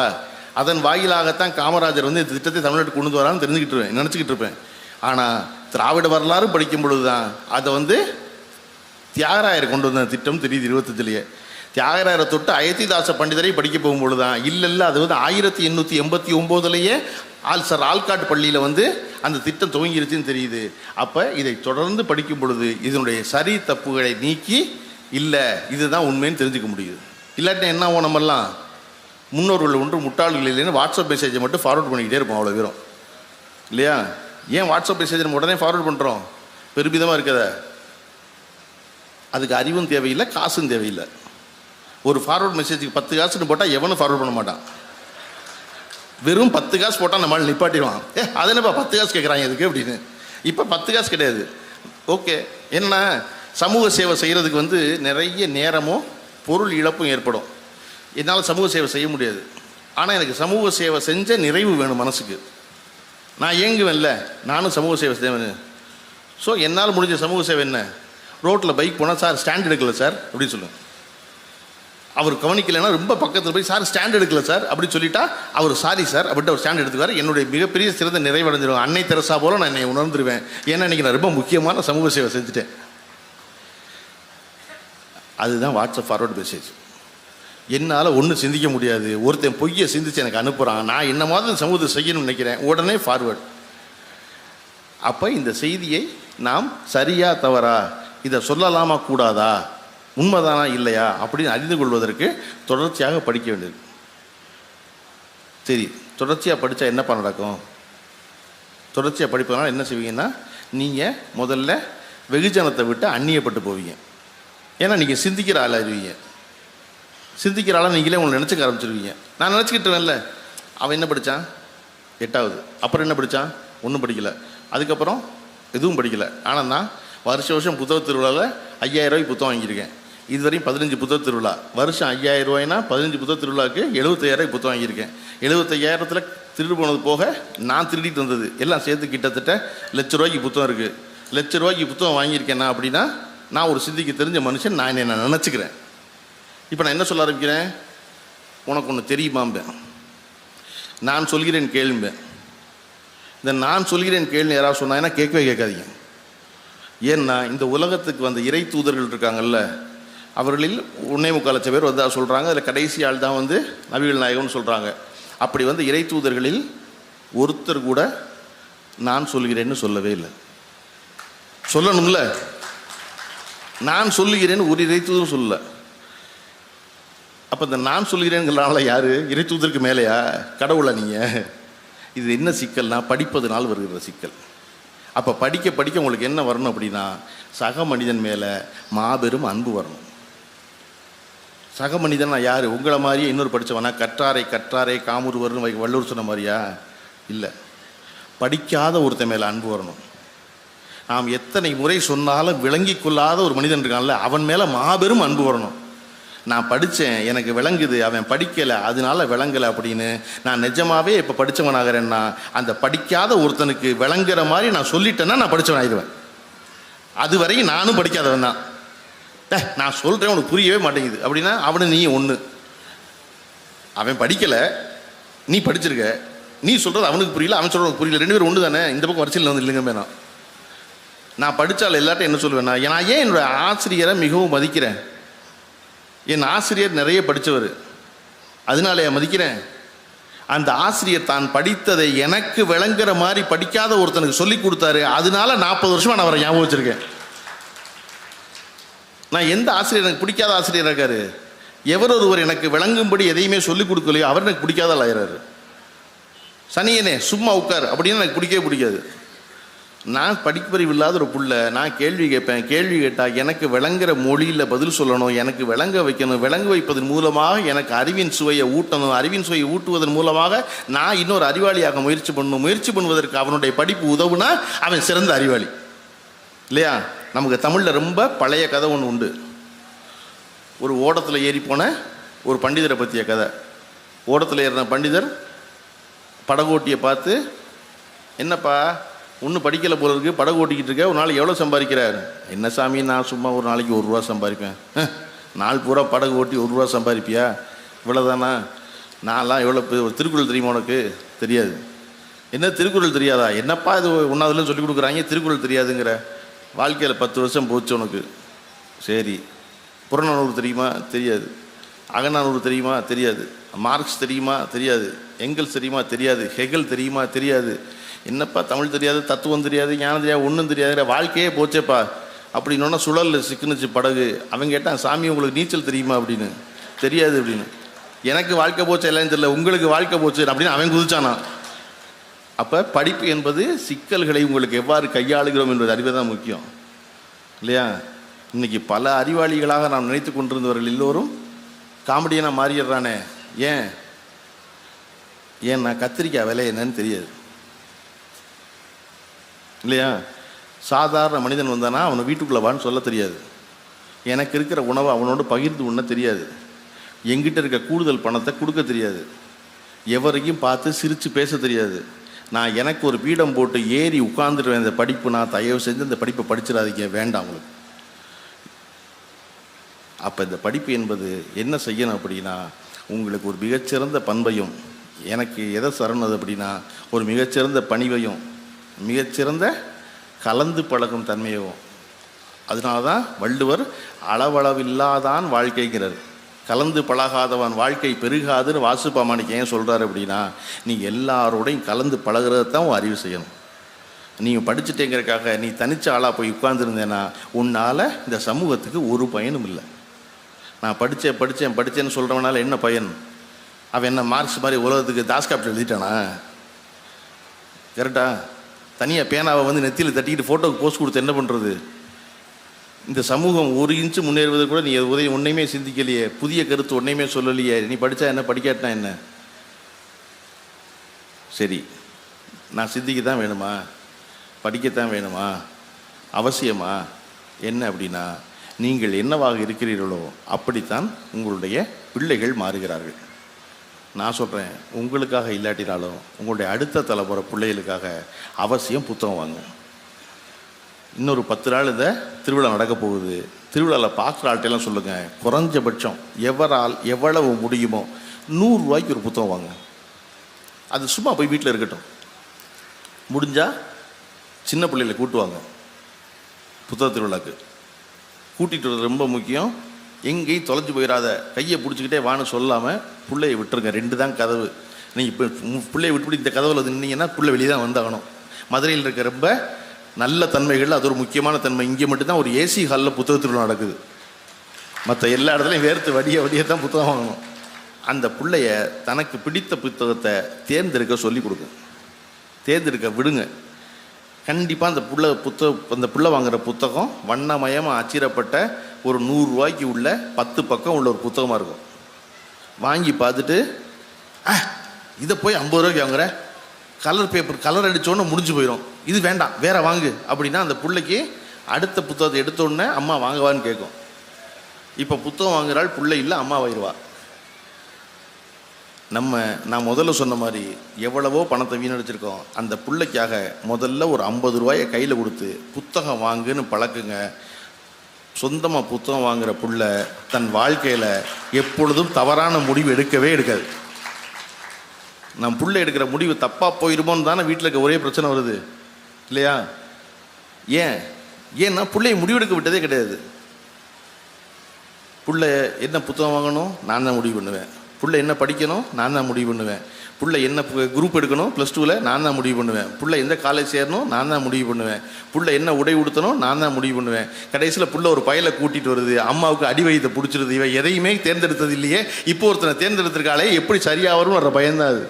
அதன் வாயிலாகத்தான் காமராஜர் வந்து இந்த திட்டத்தை தமிழ்நாட்டுக்கு கொண்டு வரான்னு நினச்சிக்கிட்டு இருப்பேன். ஆனால் திராவிட வரலாறு படிக்கும் பொழுது தான் அதை வந்து தியாகராயர் கொண்டு வந்த திட்டம் தெரியுது. 25 தியாகராயரை தொட்டு அயோத்திதாச பண்டிதரை படிக்க போகும்பொழுது தான் இல்லை அது வந்து 1889 சார் ஆல்காட் பள்ளியில் வந்து அந்த திட்டம் துவங்கிருச்சுன்னு தெரியுது. அப்போ இதை தொடர்ந்து படிக்கும் பொழுது இதனுடைய சரி தப்புகளை நீக்கி இல்லை இதுதான் உண்மைன்னு தெரிஞ்சுக்க முடியுது. இல்லாட்டி என்ன ஆகும், நம்மெல்லாம் முன்னோர்கள் ஒன்று முட்டாள்கள் இல்லைன்னு வாட்ஸ்அப் மெசேஜை மட்டும் ஃபார்வர்ட் பண்ணிக்கிட்டே இருப்போம். அவ்வளோ தூரம் இல்லையா? ஏன் வாட்ஸ்அப் மெசேஜை நம்ம உடனே ஃபார்வர்ட் பண்ணுறோம்? பெருமிதமாக இருக்கத. அதுக்கு அறிவும் தேவையில்லை, காசும் தேவையில்லை. ஒரு ஃபார்வர்ட் மெசேஜுக்கு 10 காசுன்னு போட்டால் எவனும் ஃபார்வர்ட் பண்ண மாட்டான். வெறும் 10 காசு போட்டால் நம்மளால் நிப்பாட்டிடுவான். அது என்னப்பா 10 காசு கேட்குறாங்க இதுக்கு அப்படின்னு. இப்போ 10 காசு கிடையாது. ஓகே, என்ன சமூக சேவை செய்கிறதுக்கு வந்து நிறைய நேரமும் பொருள் இழப்பும் ஏற்படும். என்னால் சமூக சேவை செய்ய முடியாது. ஆனால் எனக்கு சமூக சேவை செஞ்ச நிறைவு வேணும் மனசுக்கு. நான் ஏங்குவேன்ல, நானும் சமூக சேவை செய்வேன். ஸோ என்னால் முடிஞ்ச சமூக சேவை என்ன? ரோட்டில் பைக் போனால், சார் ஸ்டாண்ட் எடுக்கல சார் அப்படின்னு சொல்லுவேன். அவர் கவனிக்கலைன்னா ரொம்ப பக்கத்தில் போய், சார் ஸ்டாண்ட் எடுக்கல சார் அப்படின்னு சொல்லிட்டா அவர் சாரி சார் அப்படின்ட்டு அவர் ஸ்டாண்ட் எடுத்துக்குவார். என்னுடைய மிகப்பெரிய சிறந்த நிறைவடைஞ்சிருவேன். அன்னை தெரசா போல நான் என்னை உணர்ந்துருவேன். ஏன்னா இன்றைக்கி நான் ரொம்ப முக்கியமான சமூக சேவை செஞ்சுட்டேன். அதுதான் வாட்ஸ்அப் ஃபார்வர்டு மெசேஜ். என்னால் ஒன்றும் சிந்திக்க முடியாது. ஒருத்தன் பொய்யை சிந்திச்சு எனக்கு அனுப்புகிறான், நான் என்ன மாதிரி சமூகத்தை செய்யணும்னு நினைக்கிறேன், உடனே ஃபார்வர்டு. அப்போ இந்த செய்தியை நாம் சரியா தவறா, இதை சொல்லலாமா கூடாதா, உண்மைதானா இல்லையா அப்படின்னு அறிந்து கொள்வதற்கு தொடர்ச்சியாக படிக்க வேண்டியது. சரி, தொடர்ச்சியாக படித்தா என்னப்பா நடக்கும்? தொடர்ச்சியாக படிப்பதனால என்ன செய்வீங்கன்னா, நீங்கள் முதல்ல வெகுஜனத்தை விட்டு அந்நியப்பட்டு போவீங்க. ஏன்னா நீங்கள் சிந்திக்கிற ஆளாயிருவீங்க. சிந்திக்கிற ஆளாக நீங்களே உங்களை நினச்சிக்க ஆரம்பிச்சிருவீங்க. நான் நினச்சிக்கிட்டுவேன்ல, அவன் என்ன படித்தான்? 8வது. அப்புறம் என்ன படித்தான்? ஒன்றும் படிக்கலை. அதுக்கப்புறம் எதுவும் படிக்கலை. ஆனால் நான் வருஷம் புத்தக திருவிழாவில் 5000 ரூபாய்க்கு புத்தகம் வாங்கியிருக்கேன். இதுவரையும் 15 புத்தக திருவிழா. வருஷம் 5000 ரூபாய்னா 15 புத்தக திருவிழாவுக்கு 75,000 ரூபாய்க்கு புத்தகம் வாங்கியிருக்கேன். 75,000த்தில் திருடு போனது போக நான் திருடிட்டு வந்தது எல்லாம் சேர்த்து கிட்டத்தட்ட 1,00,000 ரூபாய்க்கு புத்தகம் இருக்குது. 1,00,000 ரூபாய்க்கு புத்தகம் வாங்கியிருக்கேன்னா அப்படின்னா நான் ஒரு சிந்திக்க தெரிஞ்ச மனுஷன். நான் என்ன நினச்சிக்கிறேன். இப்போ நான் என்ன சொல்ல ஆரம்பிக்கிறேன்? உனக்கு ஒன்று தெரியுமாம்பேன், நான் சொல்கிறேன் கேளும்பேன். இந்த நான் சொல்கிறேன் கேள்வி யாராவது சொன்னாங்கன்னா கேட்கவே கேட்காதீங்க. ஏன்னா இந்த உலகத்துக்கு வந்த இறை தூதர்கள் இருக்காங்கல்ல, அவர்களில் 1.25 லட்சம் பேர் வந்து சொல்கிறாங்க. அதில் கடைசி ஆள் தான் வந்து நபிகள் நாயகம்னு சொல்கிறாங்க. அப்படி வந்து இறை தூதர்களில் ஒருத்தர் கூட நான் சொல்கிறேன்னு சொல்லவே இல்லை. சொல்லணும்ல, நான் சொல்லுகிறேன்னு ஒரு இறை தூதரும் சொல்லலை. அப்போ இந்த நான் சொல்கிறேங்கிறனால யார்? இறை தூதருக்கு மேலேயா? கடவுளா நீங்கள்? இது என்ன சிக்கல்னா படிப்பதனால் வருகிற சிக்கல். அப்போ படிக்க படிக்க உங்களுக்கு என்ன வரணும் அப்படின்னா, சக மனிதன் மேலே மாபெரும் அன்பு வரணும். சக மனிதன் யார்? உங்களை மாதிரியே இன்னொரு படித்தவனா? கற்றாரை கற்றாரை காமுருவர்னு வள்ளுவர் சொன்ன மாதிரியா? இல்லை. படிக்காத ஒருத்தன் மேலே அன்பு வரணும். நாம் எத்தனை முறை சொன்னாலும் விளங்கி கொள்ளாத ஒரு மனிதன் இருக்கான்ல, அவன் மேலே மாபெரும் அன்பு வரணும். நான் படித்தேன், எனக்கு விளங்குது, அவன் படிக்கலை அதனால விளங்கலை அப்படின்னு நான் நிஜமாகவே இப்போ படித்தவனாகிறேன்னா, அந்த படிக்காத ஒருத்தனுக்கு விளங்குற மாதிரி நான் சொல்லிட்டேன்னா நான் படித்தவன் ஆயிடுவேன். அது வரைக்கும் நானும் படிக்காதவன் தான். நான் சொல்கிறேன் உனக்கு புரியவே மாட்டேங்குது அப்படின்னா அவனு நீ ஒன்று. அவன் படிக்கலை, நீ படிச்சிருக்க, நீ சொல்கிறது அவனுக்கு புரியல, அவன் சொல்கிறது புரியல, 2 பேரும் ஒன்று தானே. இந்த பக்கம் வரிசையில் வந்து இல்லைங்க வேணாம். நான் படித்தால் எல்லார்ட்டும் என்ன சொல்லுவேன்னா, நான் ஏன் என்னோடய ஆசிரியரை மிகவும் மதிக்கிறேன். என் ஆசிரியர் நிறைய படித்தவர், அதனால மதிக்கிறேன். அந்த ஆசிரியர் தான் படித்ததை எனக்கு விளங்குற மாதிரி படிக்காத ஒருத்தனுக்கு சொல்லி கொடுத்தாரு, அதனால 40 வருஷமாக நான் அவரை ஞாபகம் வச்சுருக்கேன். நான் எந்த ஆசிரியர் எனக்கு பிடிக்காத ஆசிரியர் இருக்காரு? எவர் ஒருவர் எனக்கு விளங்கும்படி எதையுமே சொல்லிக் கொடுக்கலையோ அவர் எனக்கு பிடிக்காத ஆயிடுறாரு. சனியனே சும்மா உட்கார் அப்படின்னு எனக்கு பிடிக்கவே பிடிக்காது. நான் படிப்பறிவு இல்லாத ஒரு புள்ள, நான் கேள்வி கேட்பேன். கேள்வி கேட்டால் எனக்கு விளங்குற மொழியில் பதில் சொல்லணும், எனக்கு விளங்க வைக்கணும். விளங்க வைப்பதன் மூலமாக எனக்கு அறிவின் சுவையை ஊட்டணும். அறிவின் சுவையை ஊட்டுவதன் மூலமாக நான் இன்னொரு அறிவாளியாக முயற்சி பண்ணணும். முயற்சி பண்ணுவதற்கு அவனுடைய படிப்பு உதவுனா அவன் சிறந்த அறிவாளி இல்லையா? நமக்கு தமிழில் ரொம்ப பழைய கதை ஒன்று உண்டு. ஒரு ஓடத்தில் ஏறி போன ஒரு பண்டிதரை பற்றிய கதை. ஓடத்தில் ஏறின பண்டிதர் படகோட்டியை பார்த்து, என்னப்பா ஒன்றும் படிக்கலை போல இருக்கு, படகு ஓட்டிக்கிட்டு இருக்க, ஒரு நாளைக்கு எவ்வளோ சம்பாதிக்கிறார்? என்ன சாமி, நான் சும்மா ஒரு நாளைக்கு 1 ரூபா சம்பாதிப்பேன். நாள் பூரா படகு ஓட்டி 1 ரூபா சம்பாதிப்பியா? இவ்வளோதானா? நான்லாம் எவ்வளோ ஒரு திருக்குறள் தெரியுமா உனக்கு? தெரியாது. என்ன திருக்குறள் தெரியாதா? என்னப்பா இது 1வதுலேருந்து சொல்லி கொடுக்குறாங்க, திருக்குறள் தெரியாதுங்கிற? வாழ்க்கையில் 10 வருஷம் போச்சு உனக்கு. சரி, புறநானூறு தெரியுமா? தெரியாது. அகநானூறு தெரியுமா? தெரியாது. மார்க்ஸ் தெரியுமா? தெரியாது. எங்கெல்ஸ் தெரியுமா? தெரியாது. ஹெகல் தெரியுமா? தெரியாது. என்னப்பா தமிழ் தெரியாது, தத்துவம் தெரியாது, ஞானம் தெரியாது, ஒன்றும் தெரியாது, வாழ்க்கையே போச்சேப்பா அப்படின்னோன்னா சுழலில் சிக்குனுச்சு படகு. அவன் கேட்டான், சாமி உங்களுக்கு நீச்சல் தெரியுமா அப்படின்னு. தெரியாது அப்படின்னு. எனக்கு வாழ்க்கை போச்சு எல்லாம் தெரியல, உங்களுக்கு வாழ்க்கை போச்சு அப்படின்னு அவன் குதிச்சானா. அப்போ படிப்பு என்பது சிக்கல்களை உங்களுக்கு எவ்வாறு கையாளுகிறோம் என்பது அறிவு தான் முக்கியம் இல்லையா? இன்னைக்கு பல அறிவாளிகளாக நாம் நினைத்து கொண்டிருந்தவர்கள் எல்லோரும் காமெடியனாக மாறிடுறானே. ஏன்னா கத்திரிக்காய் விலை என்னன்னு தெரியாது இல்லையா? சாதாரண மனிதன் வந்தானா அவனை வீட்டுக்குள்ளே வான்னு சொல்ல தெரியாது. எனக்கு இருக்கிற உணவை அவனோடு பகிர்ந்து உண்ண தெரியாது. எங்கிட்ட இருக்க கூடுதல் பணத்தை கொடுக்க தெரியாது. எவரையும் பார்த்து சிரித்து பேச தெரியாது. நான் எனக்கு ஒரு பீடம் போட்டு ஏறி உட்கார்ந்துருவேன். இந்த படிப்பு நான் தயவு செஞ்சு இந்த படிப்பை படிச்சிடாதீங்க, வேண்டாம் உங்களுக்கு. அப்போ இந்த படிப்பு என்பது என்ன செய்யணும் அப்படின்னா, உங்களுக்கு ஒரு மிகச்சிறந்த பண்பையும், எனக்கு எதை சரணது அப்படின்னா ஒரு மிகச்சிறந்த பணிவையும், மிகச்சிறந்த கலந்து பழகும் தன்மையும். அதனால தான் வள்ளுவர் அளவளவில்லாதான் வாழ்க்கைங்கிறார். கலந்து பழகாதவன் வாழ்க்கை பெருகாதுன்னு வாசுபாமானிக்கு ஏன் சொல்கிறார் அப்படின்னா, நீங்கள் எல்லாரோடையும் கலந்து பழகிறது தான் உன் அறிவு செய்யணும். நீங்கள் படிச்சுட்டேங்கிறதுக்காக நீ தனிச்ச ஆளாக போய் உட்கார்ந்துருந்தேன்னா உன்னால் இந்த சமூகத்துக்கு ஒரு பயனும் இல்லை. நான் படித்தேன்னு சொல்கிறவனால என்ன பயன்? அவன் என்ன மார்க்ஸ் மாதிரி உலகத்துக்கு தாஸ் கேப்டல் எழுதிட்டானா? கரெக்டா? தனியாக பேனாவை வந்து நெத்தியில் தட்டிக்கிட்டு ஃபோட்டோக்கு போஸ்ட் கொடுத்து என்ன பண்ணுறது? இந்த சமூகம் ஒரு இன்ச்சு முன்னேறுவது கூட நீ உதவி ஒன்றையுமே சிந்திக்கலையே, புதிய கருத்து ஒன்றையுமே சொல்லலையே. நீ படித்தா என்ன, படிக்காட்டினா என்ன? சரி, நான் சிந்திக்கத்தான் வேணுமா, படிக்கத்தான் வேணுமா, அவசியமா என்ன அப்படின்னா, நீங்கள் என்னவாக இருக்கிறீர்களோ அப்படித்தான் உங்களுடைய பிள்ளைகள் மாறுகிறார்கள். நான் சொல்கிறேன், உங்களுக்காக இல்லாட்டினாலும் உங்களுடைய அடுத்த தலைமுறை பிள்ளைகளுக்காக அவசியம் புத்தகம் வாங்க. இன்னொரு 10 நாள் இந்த திருவிழா நடக்க போகுது. திருவிழாவில் பார்க்குற ஆள்கிட்டெல்லாம் சொல்லுங்கள், குறைஞ்சபட்சம் எவ்வளவு முடியுமோ 100 ரூபாய்க்கு ஒரு புத்தகம் வாங்க. அது சும்மா போய் வீட்டில் இருக்கட்டும். முடிஞ்சால் சின்ன பிள்ளைகளை கூட்டுவாங்க புத்தக திருவிழாக்கு. கூட்டிகிட்டு வர்றது ரொம்ப முக்கியம். எங்கேயும் தொலைஞ்சு போயிடாத, கையை பிடிச்சிக்கிட்டே வான்னு சொல்லாமல் பிள்ளையை விட்டுருங்க. 2 தான் கதவு. நீங்கள் இப்போ பிள்ளையை விட்டுவிட்டு இந்த கதவில் நின்னீங்கன்னா பிள்ளை வெளியே தான் வந்தாகணும். மதுரையில் இருக்க ரொம்ப நல்ல தன்மைகள் அது ஒரு முக்கியமான தன்மை. இங்கே மட்டும்தான் ஒரு ஏசி ஹாலில் புத்தக திருவிழா நடக்குது. மற்ற எல்லா இடத்துலையும் வேர்த்து வடிய தான் புத்தகம் வாங்கணும். அந்த பிள்ளைய தனக்கு பிடித்த புத்தகத்தை தேர்ந்தெடுக்க சொல்லிக் கொடுங்க, தேர்ந்தெடுக்க விடுங்க. கண்டிப்பாக அந்த பிள்ளை வாங்குகிற புத்தகம் வண்ணமயமாக அச்சிடப்பட்ட ஒரு 100 ரூபாய்க்கு உள்ள 10 பக்கம் உள்ள ஒரு புத்தகமாக இருக்கும். வாங்கி பார்த்துட்டு இதை போய் 50 ரூபாய்க்கு வாங்குற, கலர் பேப்பர் கலர் அடித்தோன்னே முடிஞ்சு போயிடும், இது வேண்டாம் வேற வாங்கு அப்படின்னா அந்த பிள்ளைக்கு அடுத்த புத்தகத்தை எடுத்தோடனே அம்மா வாங்கவான்னு கேட்கும். இப்போ புத்தகம் வாங்குறாள், பிள்ளை இல்லை, அம்மா வாங்கிடுவா. நான் முதல்ல சொன்ன மாதிரி எவ்வளவோ பணத்தை வீணடிச்சிருக்கோம். அந்த பிள்ளைக்காக முதல்ல ஒரு 50 ரூபாயை கையில் கொடுத்து புத்தகம் வாங்குன்னு பழக்குங்க. சொந்தமாக புத்தகம் வாங்குகிற பிள்ளை தன் வாழ்க்கையில் எப்பொழுதும் தவறான முடிவு எடுக்கவே எடுக்காது. நம் பிள்ளை எடுக்கிற முடிவு தப்பாக போயிடுமோன்னு தானே வீட்டில் இருக்க ஒரே பிரச்சனை வருது இல்லையா? ஏன்னா பிள்ளையை முடிவெடுக்க விட்டதே கிடையாது. பிள்ளை என்ன புத்தகம் வாங்கணும் நான் தான் முடிவு பண்ணுவேன், பிள்ளை என்ன படிக்கணும் நான் தான் முடிவு பண்ணுவேன், பிள்ளை என்ன குரூப் எடுக்கணும் +2ல் நான் தான் முடிவு பண்ணுவேன், பிள்ளை எந்த காலேஜ் சேரணும் நான் தான் முடிவு பண்ணுவேன், பிள்ளை என்ன உடை உடுத்தணும் நான் தான் முடிவு பண்ணுவேன். கடைசியில் பிள்ளை ஒரு பயலை கூட்டிகிட்டு வருது, அம்மாவுக்கு அடி வயித்தை பிடிச்சிருது. இவன் எதையுமே தேர்ந்தெடுத்தது இல்லையே, இப்போ ஒருத்தனை தேர்ந்தெடுத்திருக்காளே எப்படி சரியாக வரும்னு வர்ற பயன்தான் அது.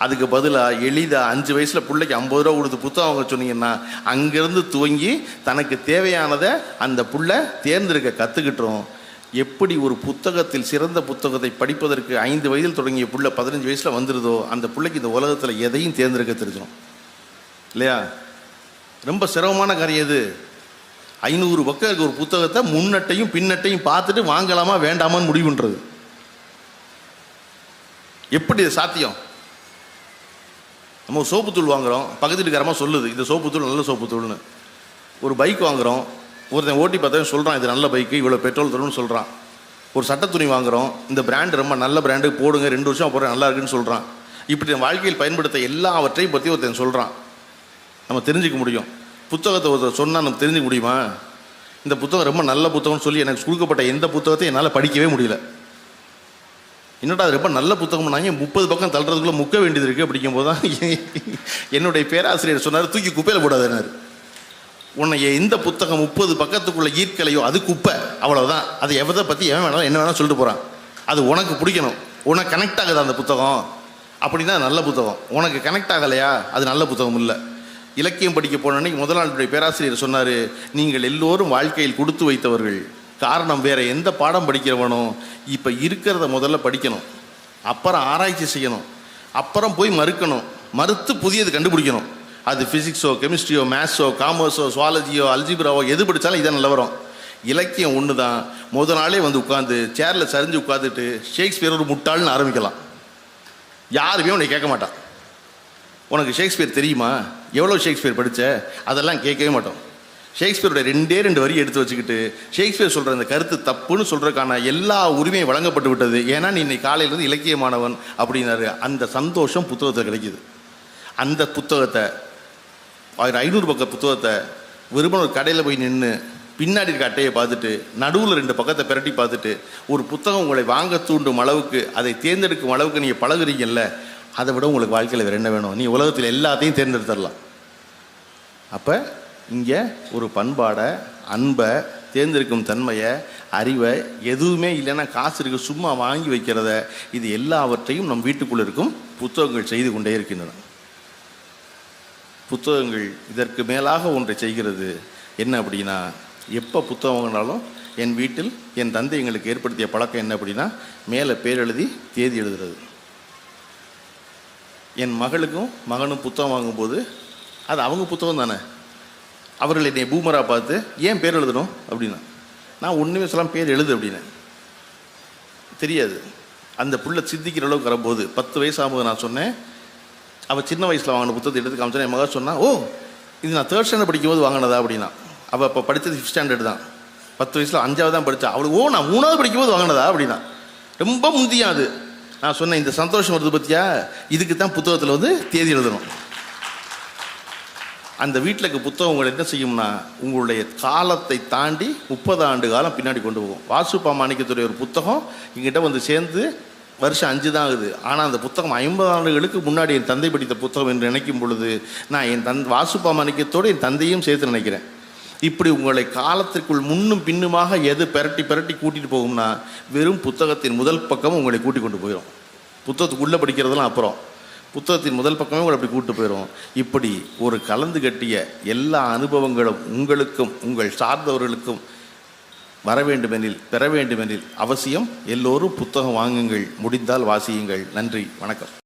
அதுக்கு பதிலாக எளிதாக 5 வயசில் பிள்ளைக்கு 50 ரூபா கொடுத்து புத்தகம் வாங்க சொன்னீங்கன்னா அங்கேருந்து துவங்கி தனக்கு தேவையானதை அந்த பிள்ளை தேர்ந்தெடுக்க கற்றுக்கிட்டோம். எப்படி ஒரு புத்தகத்தில் சிறந்த புத்தகத்தை படிப்பதற்கு 5 வயதில் தொடங்கிய புள்ள 15 வயசில் வந்துடுதோ அந்த பிள்ளைக்கு இந்த உலகத்தில் எதையும் தேர்ந்தெடுக்க தெரிஞ்சிடும் இல்லையா? ரொம்ப சிரமமான காரியம் இது. 500 பக்கம் இருக்க ஒரு புத்தகத்தை முன்னட்டையும் பின்னட்டையும் பார்த்துட்டு வாங்கலாமா வேண்டாமான்னு முடிவு பண்ணுறது எப்படி இது சாத்தியம்? நம்ம சோப்புத்தூள் வாங்குகிறோம், பக்கத்து வீட்டுக்காரமாக சொல்லுது இந்த சோப்புத்தூள் நல்ல சோப்புத்தூள்னு. ஒரு பைக் வாங்குகிறோம், ஒருத்தன் ஓட்டி பார்த்தா சொல்கிறான் இது நல்ல பைக்கு இவ்வளோ பெட்ரோல் தரும்னு சொல்கிறான். ஒரு சட்டை துணி வாங்குகிறோம், இந்த பிராண்டு ரொம்ப நல்ல பிராண்டு போடுங்க 2 வருஷம் போகிற நல்லா இருக்குன்னு சொல்கிறான். இப்படி வாழ்க்கையில் பயன்படுத்த எல்லாவற்றையும் பற்றி ஒருத்தன் சொல்கிறான். நம்ம தெரிஞ்சிக்க முடியும். புத்தகத்தை ஒருத்தர் சொன்னால் நம்ம தெரிஞ்சிக்க முடியுமா? இந்த புத்தகம் ரொம்ப நல்ல புத்தகம்னு சொல்லி எனக்கு கொடுக்கப்பட்ட எந்த புத்தகத்தையும் என்னால் படிக்கவே முடியல. என்னடா அது ரொம்ப நல்ல புத்தகம், நாங்கள் 30 பக்கம் தள்ளுறதுக்குள்ளே முக்க வேண்டியது இருக்குது. அப்படிங்கும்போது தான் என்னுடைய பேராசிரியர் சொன்னார், தூக்கி குப்பையில் போடாதுன்னாரு. உன்னை எந்த புத்தகம் 30 பக்கத்துக்குள்ளே ஈர்க்கலையோ அது குப்பை, அவ்வளோதான். அது எதை பற்றி எவன் வேணாலும் என்ன வேணாலும் சொல்லிட்டு போகிறான். அது உனக்கு பிடிக்கணும், உனக்கு கனெக்ட் ஆகுது அந்த புத்தகம் அப்படின்னா நல்ல புத்தகம். உனக்கு கனெக்ட் ஆகலையா அது நல்ல புத்தகம் இல்லை. இலக்கியம் படிக்க போன அன்னைக்கு முதல் நாளுடைய பேராசிரியர் சொன்னார், நீங்கள் எல்லோரும் வாழ்க்கையில் கொடுத்து வைத்தவர்கள். காரணம் வேறு எந்த பாடம் படிக்கிறவனோ இப்போ இருக்கிறத முதல்ல படிக்கணும், அப்புறம் ஆராய்ச்சி செய்யணும், அப்புறம் போய் மறுத்து புதியது கண்டுபிடிக்கணும். அது ஃபிசிக்ஸோ கெமிஸ்ட்ரியோ மேத்ஸோ காமர்ஸோ சுவாலஜியோ அல்ஜிப்ராவோ எது படித்தாலும் இதான் நல்ல வரும். இலக்கியம் ஒன்று தான். முதல் நாளே வந்து உட்காந்து சேரில் சரிஞ்சு உட்காந்துட்டு ஷேக்ஸ்பியர் ஒரு முட்டாள்னு ஆரம்பிக்கலாம். யாருமே உன்னை கேட்க மாட்டான். உனக்கு ஷேக்ஸ்பியர் தெரியுமா, எவ்வளோ ஷேக்ஸ்பியர் படித்த, அதெல்லாம் கேட்கவே மாட்டோம். ஷேக்ஸ்பியரோட 2 வரி எடுத்து வச்சுக்கிட்டு ஷேக்ஸ்பியர் சொல்கிற அந்த கருத்து தப்புன்னு சொல்கிறதுக்கான எல்லா உரிமையும் வழங்கப்பட்டு விட்டது. ஏன்னா நீ இன்னைக்கு காலையிலேருந்து இலக்கியமானவன் அப்படின்னாரு. அந்த சந்தோஷம் புத்தகத்தில் கிடைக்கிது. அந்த புத்தகத்தை 500 பக்க புத்தகத்தை வெறுமனே ஒரு கடையில் போய் நின்று பின்னாடி இருக்க அட்டையை பார்த்துட்டு நடுவில் 2 பக்கத்தை பிரட்டி பார்த்துட்டு ஒரு புத்தகம் உங்களை வாங்க தூண்டும் அளவுக்கு அதை தேர்ந்தெடுக்கும் அளவுக்கு நீங்கள் பழகுறீங்கல்ல, அதை விட உங்களுக்கு வாழ்க்கையில் வேறு என்ன வேணும்? நீ உலகத்தில் எல்லாத்தையும் தேர்ந்தெடுத்துடலாம். அப்போ இங்கே ஒரு பண்பாடை, அன்பை, தேர்ந்தெடுக்கும் தன்மையை, அறிவை, எதுவுமே இல்லைன்னா காசு இருக்கு சும்மா வாங்கி வைக்கிறத, இது எல்லாவற்றையும் நம் வீட்டுக்குள்ள இருக்கும் புத்தகங்கள் செய்து கொண்டே இருக்கின்றன. புத்தகங்கள் இதற்கு மேலாக ஒன்றை செய்கிறது. என்ன அப்படின்னா, எப்போ புத்தகம் வாங்கினாலும் என் வீட்டில் என் தந்தை எங்களுக்கு ஏற்படுத்திய பழக்கம் என்ன அப்படின்னா, மேலே பேர் எழுதி தேதி எழுதுறது. என் மகளுக்கும் மகனும் புத்தகம் வாங்கும்போது அது அவங்க புத்தகம் தானே, அவர்கள் என்னை பூமராக பார்த்து ஏன் பேர் எழுதணும் அப்படின்னா, நான் ஒன்றுமே சொல்லாமல் பேர் எழுது அப்படின்னேன். தெரியாது. அந்த புள்ள சிந்திக்கிற அளவுக்கு வரும்போது 10 வயசு ஆகும்போது நான் சொன்னேன், அவள் சின்ன வயசில் வாங்கின புத்தகத்தை எடுத்து காமிச்சோன்னா என் மகன் சொன்னா, ஓ இது நான் 3rd ஸ்டாண்டர்ட் படிக்கும்போது வாங்கினதா அப்படின்னா. அவள் இப்போ படித்தது 5th ஸ்டாண்டர்ட் தான், 10 வயசில் 5வது தான் படித்தா. அவளுக்கு ஓ நான் 3வது படிக்கும்போது வாங்கினதா அப்படின்னா. ரொம்ப முந்தியாது. நான் சொன்னேன், இந்த சந்தோஷம் வருது பற்றியா, இதுக்கு தான் புத்தகத்தில் வந்து தேதி எழுதணும். அந்த வீட்டில் இருக்க புத்தகம் உங்களை என்ன செய்யும்னா, உங்களுடைய காலத்தை தாண்டி 30 ஆண்டு காலம் பின்னாடி கொண்டு போகும். வாசுப்பா மாணிக்கத்துடைய ஒரு புத்தகம் எங்கிட்ட வந்து சேர்ந்து வருஷம் 5 தான் ஆகுது. ஆனால் அந்த புத்தகம் 50 ஆண்டுகளுக்கு முன்னாடி என் தந்தை படித்த புத்தகம் என்று நினைக்கும் பொழுது நான் என் வாசுப்பா மாணிக்கத்தோடு என் தந்தையும் சேர்த்து நினைக்கிறேன். இப்படி உங்களை காலத்திற்குள் முன்னும் பின்னுமாக எது பெரட்டி பெரட்டி கூட்டிகிட்டு போகும்னா, வெறும் புத்தகத்தின் முதல் பக்கம் உங்களை கூட்டி கொண்டு போயிடும். புத்தகத்துக்குள்ளே படிக்கிறதெல்லாம் அப்புறம், புத்தகத்தின் முதல் பக்கமே உங்களை அப்படி கூட்டு போயிடும். இப்படி ஒரு கலந்து கட்டிய எல்லா அனுபவங்களும் உங்களுக்கும் உங்கள் சார்ந்தவர்களுக்கும் வர வேண்டுமெனில், பெற வேண்டுமெனில் அவசியம் எல்லோரும் புத்தகம் வாங்குங்கள், முடிந்தால் வாசியுங்கள். நன்றி, வணக்கம்.